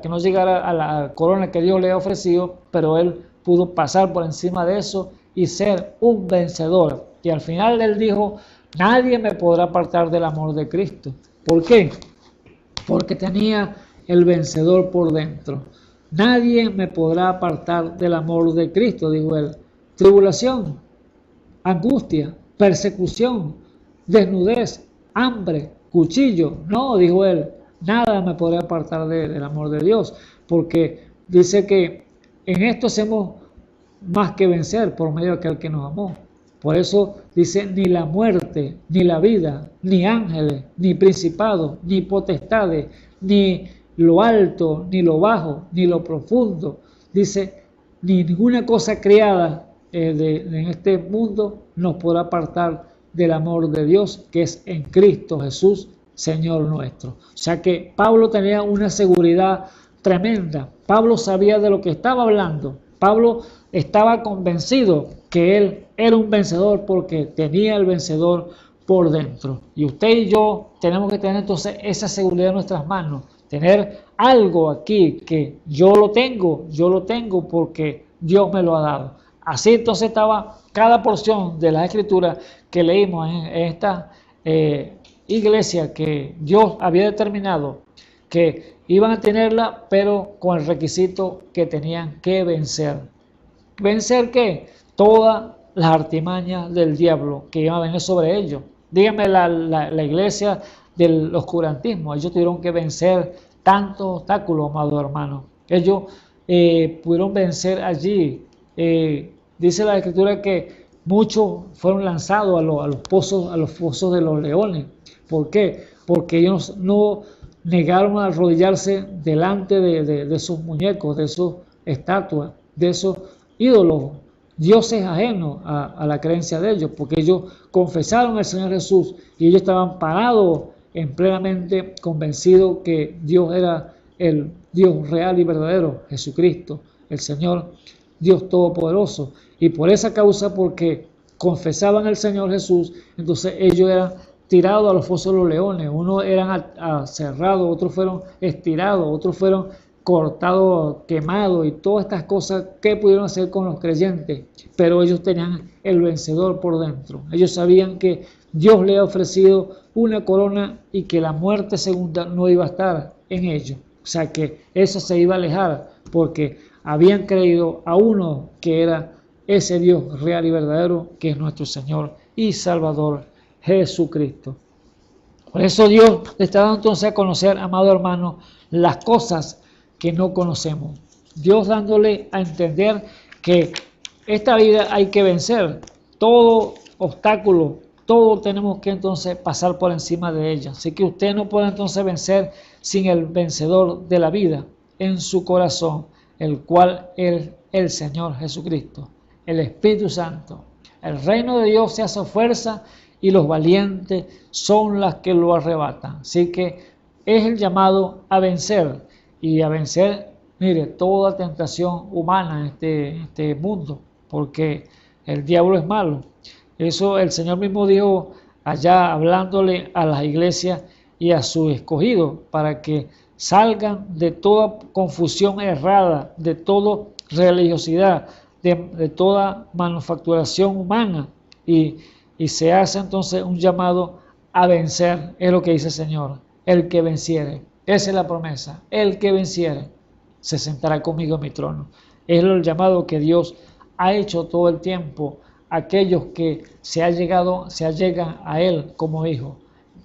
que no llegara a la corona que Dios le ha ofrecido, pero él pudo pasar por encima de eso y ser un vencedor. Y al final él dijo: nadie me podrá apartar del amor de Cristo. ¿Por qué? Porque tenía el vencedor por dentro. Nadie me podrá apartar del amor de Cristo, dijo él. Tribulación, angustia, persecución, desnudez, hambre, cuchillo. No, dijo él, nada me podrá apartar del amor de Dios. Porque dice que en esto hacemos más que vencer por medio de aquel que nos amó. Por eso dice, ni la muerte, ni la vida, ni ángeles, ni principados, ni potestades, ni lo alto, ni lo bajo, ni lo profundo. Dice, ni ninguna cosa creada en este mundo nos podrá apartar del amor de Dios, que es en Cristo Jesús, Señor nuestro. O sea que Pablo tenía una seguridad tremenda. Pablo sabía de lo que estaba hablando. Pablo estaba convencido que él era un vencedor porque tenía el vencedor por dentro. Y usted y yo tenemos que tener entonces esa seguridad en nuestras manos. Tener algo aquí que yo lo tengo porque Dios me lo ha dado. Así entonces estaba cada porción de las escrituras que leímos en esta iglesia que Dios había determinado que iban a tenerla, pero con el requisito que tenían que vencer. ¿Vencer qué? Todas las artimañas del diablo que iban a venir sobre ellos. Dígame la iglesia del oscurantismo. Ellos tuvieron que vencer tantos obstáculos, amados hermanos. Ellos pudieron vencer allí. Dice la escritura que muchos fueron lanzados a los pozos de los leones. ¿Por qué? Porque ellos no negaron a arrodillarse delante de esos muñecos, de esas estatuas, de esos ídolos, dioses ajenos a la creencia de ellos, porque ellos confesaron al Señor Jesús y ellos estaban parados plenamente convencidos que Dios era el Dios real y verdadero, Jesucristo, el Señor, Dios Todopoderoso. Y por esa causa, porque confesaban al Señor Jesús, entonces ellos eran tirados a los fosos de los leones. Unos eran cerrados, otros fueron estirados, otros fueron cortados, quemados y todas estas cosas que pudieron hacer con los creyentes. Pero ellos tenían el vencedor por dentro. Ellos sabían que Dios le ha ofrecido una corona y que la muerte segunda no iba a estar en ellos. O sea que eso se iba a alejar porque habían creído a uno que era ese Dios real y verdadero, que es nuestro Señor y Salvador Jesucristo. Por eso Dios le está dando entonces a conocer, amado hermano, las cosas que no conocemos. Dios dándole a entender que esta vida hay que vencer. Todo obstáculo, todo tenemos que entonces pasar por encima de ella. Así que usted no puede entonces vencer sin el vencedor de la vida en su corazón, el cual es el Señor Jesucristo, el Espíritu Santo. El reino de Dios se hace fuerza y los valientes son las que lo arrebatan. Así que es el llamado a vencer y a vencer, mire, toda tentación humana en este mundo, porque el diablo es malo. Eso el Señor mismo dijo allá hablándole a las iglesias y a sus escogidos para que salgan de toda confusión errada, de toda religiosidad, de toda manufacturación humana y se hace entonces un llamado a vencer. Es lo que dice el Señor, el que venciere. Esa es la promesa, el que venciere se sentará conmigo en mi trono. Es el llamado que Dios ha hecho todo el tiempo a aquellos que se allegan a Él como hijo.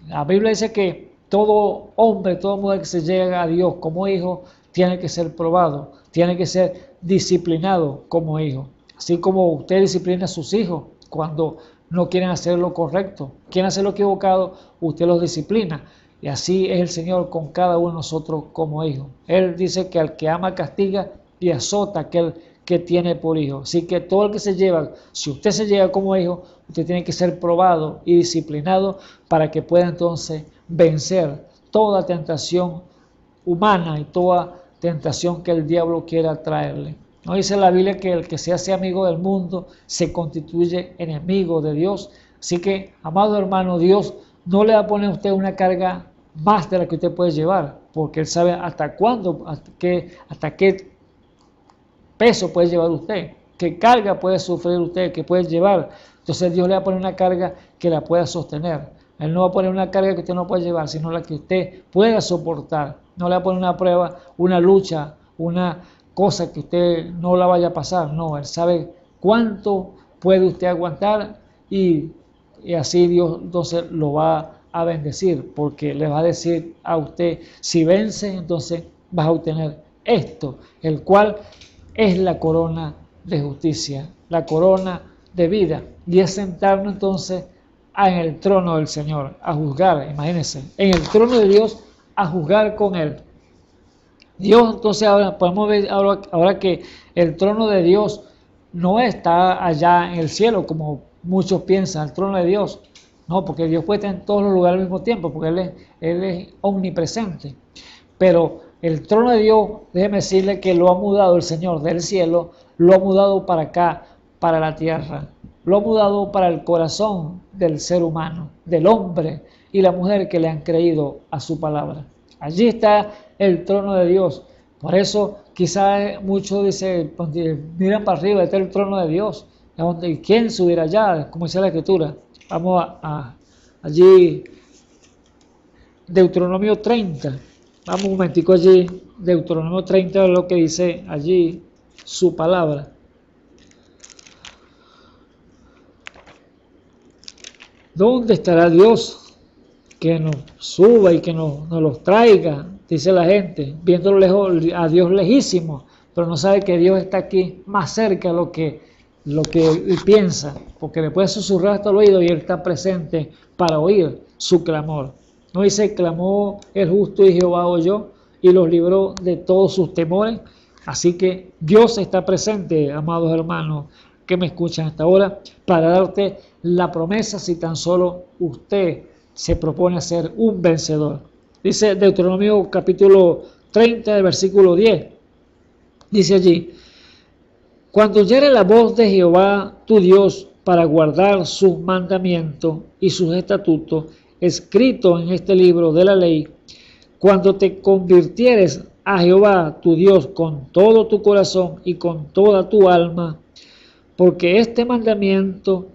La Biblia dice que todo hombre, toda mujer que se llega a Dios como hijo tiene que ser probado, tiene que ser disciplinado como hijo. Así como usted disciplina a sus hijos cuando no quieren hacer lo correcto, quieren hacer lo equivocado, usted los disciplina. Y así es el Señor con cada uno de nosotros como hijos. Él dice que al que ama castiga y azota a aquel que tiene por hijo. Así que todo el que se lleva, si usted se lleva como hijo, usted tiene que ser probado y disciplinado para que pueda entonces vencer toda tentación humana y toda tentación que el diablo quiera traerle. No dice la Biblia que el que se hace amigo del mundo se constituye enemigo de Dios. Así que, amado hermano, Dios no le va a poner a usted una carga más de la que usted puede llevar, porque Él sabe hasta cuándo, hasta qué peso puede llevar usted, qué carga puede sufrir usted, qué puede llevar. Entonces Dios le va a poner una carga que la pueda sostener. Él no va a poner una carga que usted no puede llevar, sino la que usted pueda soportar. No le va a poner una prueba, una lucha, una cosa que usted no la vaya a pasar. No, Él sabe cuánto puede usted aguantar y así Dios entonces lo va a bendecir, porque le va a decir a usted, si vence, entonces vas a obtener esto, el cual es la corona de justicia, la corona de vida, y es sentarnos entonces en el trono del Señor, a juzgar, imagínense, en el trono de Dios, a juzgar con Él. Dios, entonces ahora podemos ver ahora que el trono de Dios no está allá en el cielo, como muchos piensan, el trono de Dios. No, porque Dios puede estar en todos los lugares al mismo tiempo, porque Él es omnipresente. Pero el trono de Dios, déjeme decirle que lo ha mudado el Señor del cielo, lo ha mudado para acá, para la tierra. Lo ha mudado para el corazón del ser humano, del hombre y la mujer que le han creído a su palabra. Allí está el trono de Dios. Por eso quizás muchos dicen, miran para arriba, está el trono de Dios. ¿Quién subirá allá? Como dice la Escritura. Vamos allí, Deuteronomio 30. Vamos un momentico allí, Deuteronomio 30 es lo que dice allí su palabra. ¿Dónde estará Dios que nos suba y que nos los traiga? Dice la gente, viéndolo lejos, a Dios lejísimo, pero no sabe que Dios está aquí más cerca de lo que él piensa, porque le puede susurrar hasta el oído y Él está presente para oír su clamor. No dice, clamó el justo y Jehová oyó y los libró de todos sus temores. Así que Dios está presente, amados hermanos que me escuchan hasta ahora, para darte la promesa si tan solo usted se propone a ser un vencedor. Dice Deuteronomio capítulo 30, versículo 10. Dice allí, cuando oyere la voz de Jehová tu Dios para guardar sus mandamientos y sus estatutos, escritos en este libro de la ley, cuando te convirtieres a Jehová tu Dios con todo tu corazón y con toda tu alma, porque este mandamiento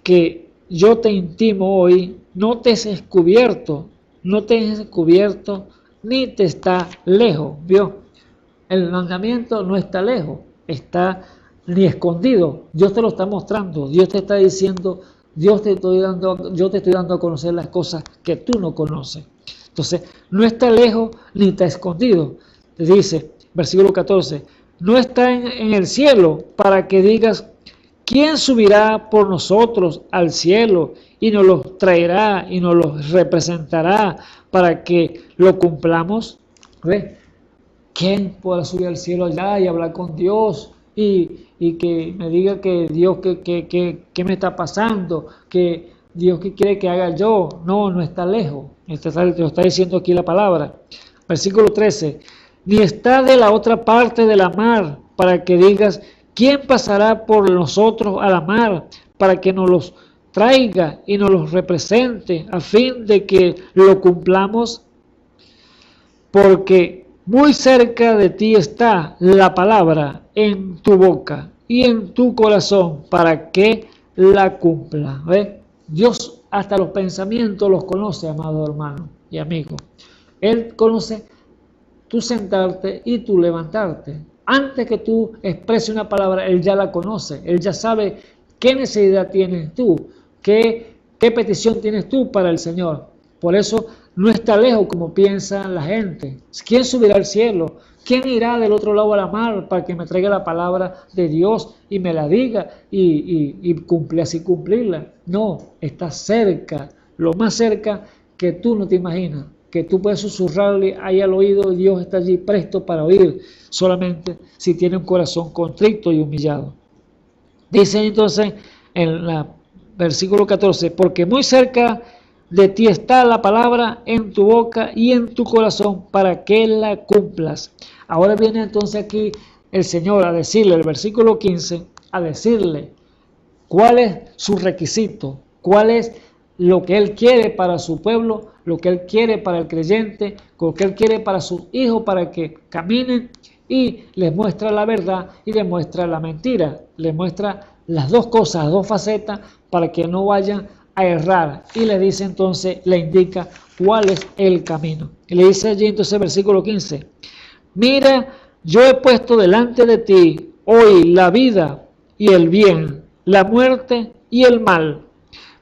que yo te intimo hoy no te es descubierto, ni te está lejos. ¿Vio? El mandamiento no está lejos, está ni escondido. Dios te lo está mostrando, Dios te está diciendo, yo te estoy dando a conocer las cosas que tú no conoces. Entonces, no está lejos ni está escondido. Te dice, versículo 14, no está en el cielo para que digas, ¿quién subirá por nosotros al cielo y nos los traerá y nos los representará para que lo cumplamos. ¿Ve? ¿Quién podrá subir al cielo allá y hablar con Dios y que me diga que Dios, que me está pasando, que Dios que quiere que haga yo? No, no está lejos. Lo está diciendo aquí la palabra. Versículo 13. Ni está de la otra parte de la mar, para que digas, ¿quién pasará por nosotros a la mar, para que nos los traiga y nos los represente, a fin de que lo cumplamos? Porque muy cerca de ti está la palabra en tu boca y en tu corazón, para que la cumpla. ¿Ve? Dios hasta los pensamientos los conoce, amado hermano y amigo. Él conoce tú sentarte y tú levantarte. Antes que tú expreses una palabra, Él ya la conoce. Él ya sabe qué necesidad tienes tú, qué petición tienes tú para el Señor. Por eso no está lejos como piensa la gente. ¿Quién subirá al cielo? ¿Quién irá del otro lado a la mar para que me traiga la palabra de Dios y me la diga y cumplirla? No, está cerca, lo más cerca que tú no te imaginas, que tú puedes susurrarle ahí al oído y Dios está allí presto para oír, solamente si tiene un corazón contrito y humillado. Dice entonces en el versículo 14, porque muy cerca de ti está la palabra en tu boca y en tu corazón, para que la cumplas. Ahora viene entonces aquí el Señor a decirle, el versículo 15, a decirle cuál es su requisito, cuál es lo que Él quiere para su pueblo, lo que Él quiere para el creyente, lo que Él quiere para sus hijos, para que caminen, y les muestra la verdad y les muestra la mentira, les muestra las dos cosas, las dos facetas, para que no vayan a errar. Y le dice entonces, le indica cuál es el camino. Y le dice allí entonces versículo 15, mira, yo he puesto delante de ti hoy la vida y el bien, la muerte y el mal,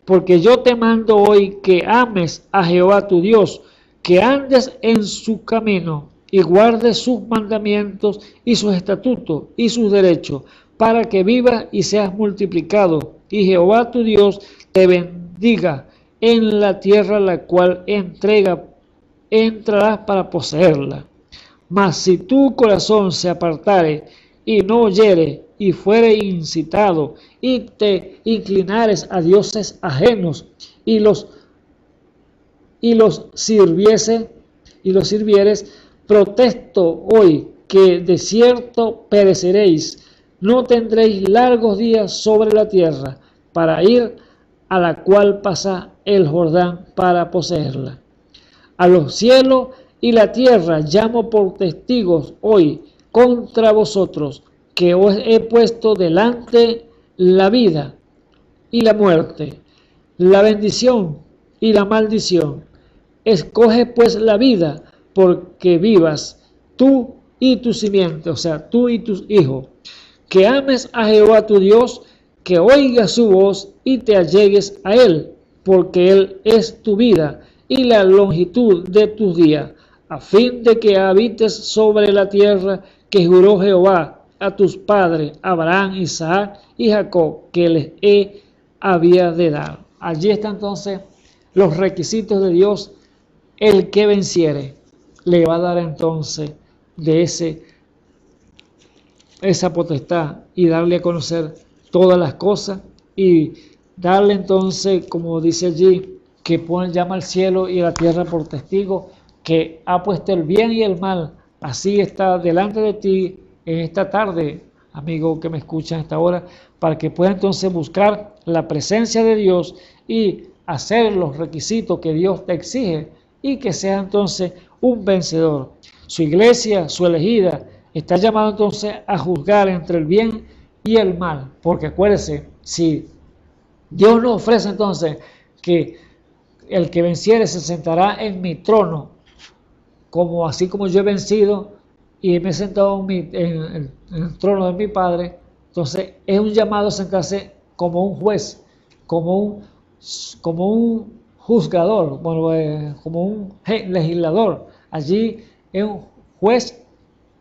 porque yo te mando hoy que ames a Jehová tu Dios, que andes en su camino y guardes sus mandamientos y sus estatutos y sus derechos, para que vivas y seas multiplicado, y Jehová tu Dios te bendiga en la tierra la cual entrarás para poseerla. Mas si tu corazón se apartare y no oyere y fuere incitado y te inclinares a dioses ajenos y los sirvieres, protesto hoy que de cierto pereceréis, no tendréis largos días sobre la tierra para ir a la cual pasa el Jordán para poseerla. A los cielos y la tierra llamo por testigos hoy contra vosotros, que os he puesto delante la vida y la muerte, la bendición y la maldición. Escoge pues la vida, porque vivas tú y tu simiente, o sea, tú y tus hijos, que ames a Jehová tu Dios, que oigas su voz y te allegues a Él, porque Él es tu vida y la longitud de tus días, a fin de que habites sobre la tierra que juró Jehová a tus padres, Abraham, Isaac y Jacob, que les había de dar. Allí están entonces los requisitos de Dios. El que venciere le va a dar entonces de esa potestad y darle a conocer todas las cosas y darle entonces, como dice allí, que llama al cielo y a la tierra por testigo, que ha puesto el bien y el mal. Así está delante de ti en esta tarde, amigo que me escucha a esta hora, para que pueda entonces buscar la presencia de Dios y hacer los requisitos que Dios te exige y que sea entonces un vencedor. Su iglesia, su elegida, está llamado entonces a juzgar entre el bien y el mal, porque acuérdese, si Dios nos ofrece entonces que el que venciere se sentará en mi trono, así como yo he vencido y me he sentado en el trono de mi Padre, entonces es un llamado a sentarse como un juez, como un juzgador, como un legislador. Allí es un juez,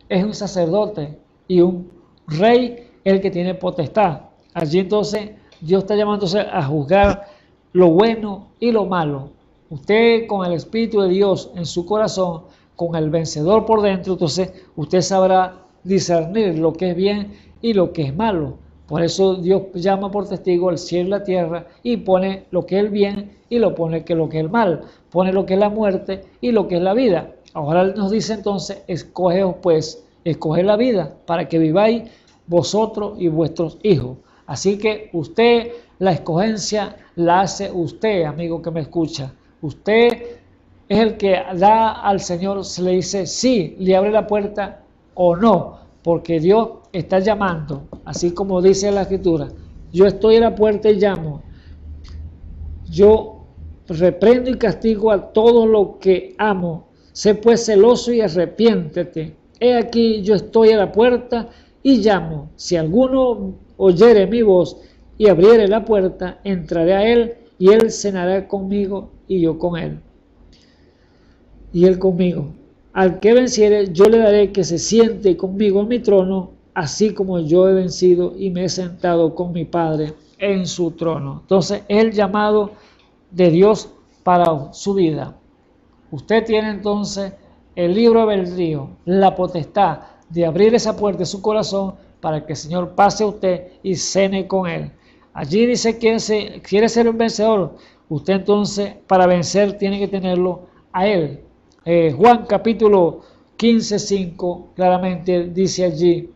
es un sacerdote y un rey el que tiene potestad. Allí entonces Dios está llamándose a juzgar lo bueno y lo malo, usted con el Espíritu de Dios en su corazón, con el vencedor por dentro, entonces usted sabrá discernir lo que es bien y lo que es malo. Por eso Dios llama por testigo al cielo y la tierra y pone lo que es el bien y lo pone que lo que es el mal, pone lo que es la muerte y lo que es la vida. Ahora nos dice entonces, escogeos pues, escoge la vida para que viváis vosotros y vuestros hijos. Así que usted, la escogencia la hace usted, amigo que me escucha. Usted es el que da al Señor, se le dice sí, le abre la puerta o no, porque Dios está llamando, así como dice la Escritura. Yo estoy a la puerta y llamo. Yo reprendo y castigo a todo lo que amo. Sé pues celoso y arrepiéntete. He aquí, yo estoy a la puerta y llamo. Si alguno oyere mi voz y abriere la puerta, entraré a él y él cenará conmigo y yo con él. Y él conmigo. Al que venciere, yo le daré que se siente conmigo en mi trono, así como yo he vencido y me he sentado con mi Padre en su trono. Entonces, es el llamado de Dios para su vida. Usted tiene entonces el libre albedrío, la potestad de abrir esa puerta de su corazón para que el Señor pase a usted y cene con él. Allí dice que quiere ser un vencedor. Usted entonces, para vencer, tiene que tenerlo a él. Juan capítulo 15:5 claramente dice allí,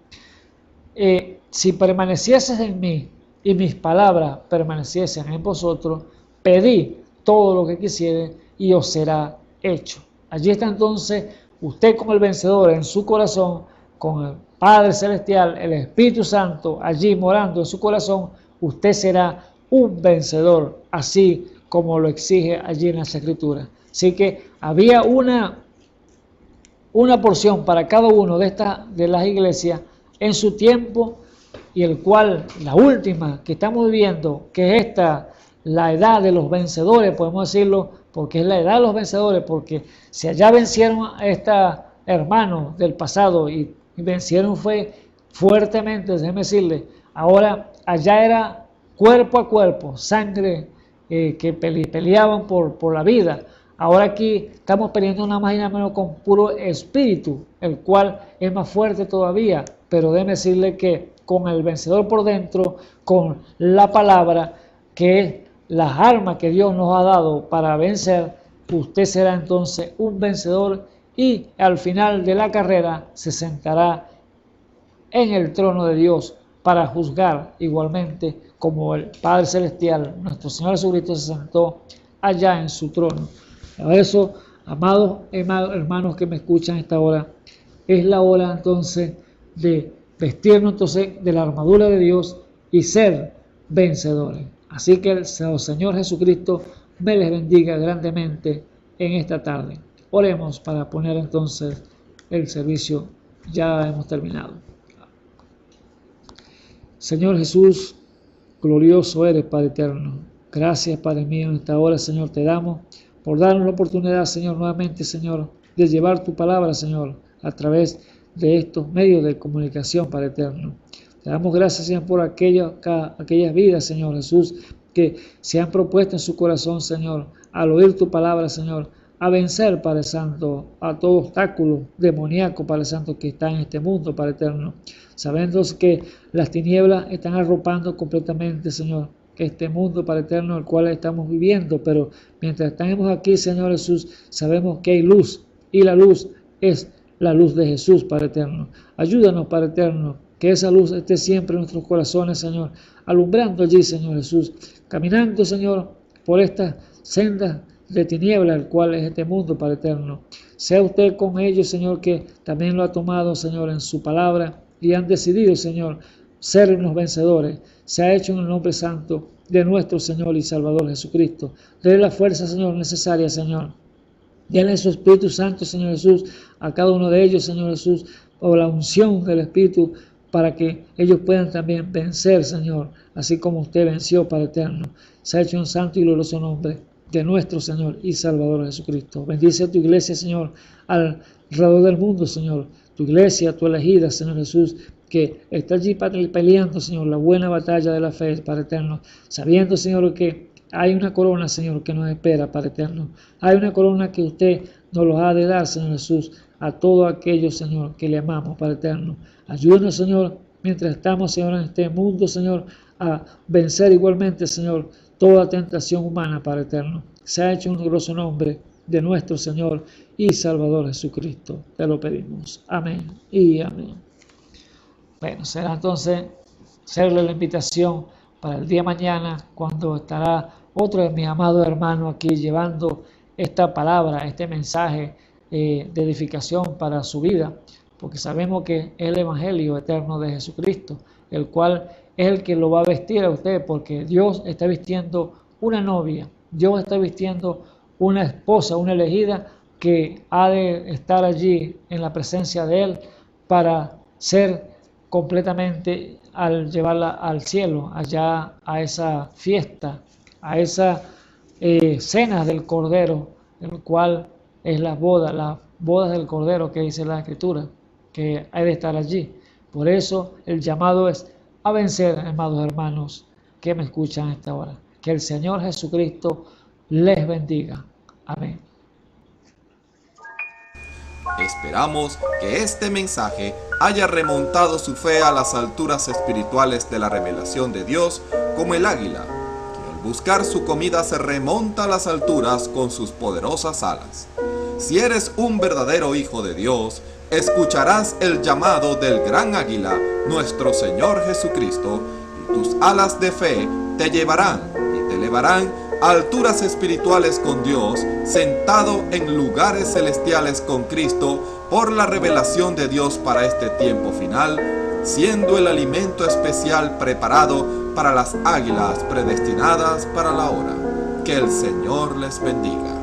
si permanecieses en mí y mis palabras permaneciesen en vosotros, pedid todo lo que quisiere y os será hecho. Allí está entonces usted como el vencedor en su corazón, con el Padre Celestial, el Espíritu Santo, allí morando en su corazón, usted será un vencedor, así como lo exige allí en las Escrituras. Así que había una porción para cada uno de las iglesias en su tiempo, y el cual, la última que estamos viviendo, que es la edad de los vencedores, podemos decirlo, porque es la edad de los vencedores, porque si allá vencieron a estos hermanos del pasado y vencieron fue fuertemente, déjeme decirle, ahora allá era cuerpo a cuerpo, sangre que peleaban por la vida. Ahora aquí estamos peleando nada más y nada menos con puro espíritu, el cual es más fuerte todavía, pero déjeme decirle que con el vencedor por dentro, con la palabra, que es las armas que Dios nos ha dado para vencer, usted será entonces un vencedor y al final de la carrera se sentará en el trono de Dios para juzgar igualmente como el Padre Celestial, nuestro Señor Jesucristo, se sentó allá en su trono. A eso, amados hermanos que me escuchan a esta hora, es la hora entonces de vestirnos entonces de la armadura de Dios y ser vencedores. Así que el Señor Jesucristo me les bendiga grandemente en esta tarde. Oremos para poner entonces el servicio. Ya hemos terminado. Señor Jesús, glorioso eres, Padre eterno. Gracias, Padre mío, en esta hora, Señor, te damos por darnos la oportunidad, Señor, nuevamente, Señor, de llevar tu palabra, Señor, a través de estos medios de comunicación, Padre eterno. Te damos gracias, Señor, por aquellas vidas, Señor Jesús, que se han propuesto en su corazón, Señor, al oír tu palabra, Señor, a vencer, Padre Santo, a todo obstáculo demoníaco, Padre Santo, que está en este mundo, Padre eterno. Sabiendo que las tinieblas están arropando completamente, Señor, este mundo, Padre eterno, el cual estamos viviendo, pero mientras estamos aquí, Señor Jesús, sabemos que hay luz, y la luz es la luz de Jesús, Padre eterno. Ayúdanos, Padre eterno, que esa luz esté siempre en nuestros corazones, Señor, alumbrando allí, Señor Jesús, caminando, Señor, por estas sendas de tiniebla, el cual es este mundo, Padre eterno. Sea usted con ellos, Señor, que también lo ha tomado, Señor, en su palabra, y han decidido, Señor, ser unos vencedores. Se ha hecho en el nombre santo de nuestro Señor y Salvador Jesucristo. Dele la fuerza, Señor, necesaria, Señor. Denle su Espíritu Santo, Señor Jesús, a cada uno de ellos, Señor Jesús, por la unción del Espíritu, para que ellos puedan también vencer, Señor, así como usted venció, Padre eterno. Se ha hecho un santo y glorioso nombre de nuestro Señor y Salvador Jesucristo. Bendice a tu iglesia, Señor, alrededor del mundo, Señor. Tu iglesia, tu elegida, Señor Jesús, que está allí peleando, Señor, la buena batalla de la fe, Padre eterno, sabiendo, Señor, que hay una corona, Señor, que nos espera, Padre eterno. Hay una corona que usted nos los ha de dar, Señor Jesús, a todos aquellos, Señor, que le amamos, Padre eterno. Ayúdanos, Señor, mientras estamos, Señor, en este mundo, Señor, a vencer igualmente, Señor, toda tentación humana, Padre eterno. Se ha hecho un glorioso nombre de nuestro Señor y Salvador Jesucristo. Te lo pedimos. Amén y amén. Bueno, será entonces hacerle la invitación para el día de mañana, cuando estará otro de mis amados hermanos aquí llevando esta palabra, este mensaje de edificación para su vida, porque sabemos que es el Evangelio eterno de Jesucristo, el cual es el que lo va a vestir a usted, porque Dios está vistiendo una novia, Dios está vistiendo una esposa, una elegida que ha de estar allí en la presencia de Él para ser completamente, al llevarla al cielo, allá a esa fiesta, a esa cena del Cordero, el cual es las bodas del Cordero que dice la Escritura, que hay de estar allí. Por eso el llamado es a vencer, amados hermanos que me escuchan a esta hora. Que el Señor Jesucristo les bendiga. Amén. Esperamos que este mensaje haya remontado su fe a las alturas espirituales de la revelación de Dios, como el águila, que al buscar su comida se remonta a las alturas con sus poderosas alas. Si eres un verdadero hijo de Dios, escucharás el llamado del gran águila, nuestro Señor Jesucristo, y tus alas de fe te llevarán y te elevarán a alturas espirituales con Dios, sentado en lugares celestiales con Cristo, por la revelación de Dios para este tiempo final, siendo el alimento especial preparado para las águilas predestinadas para la hora. Que el Señor les bendiga.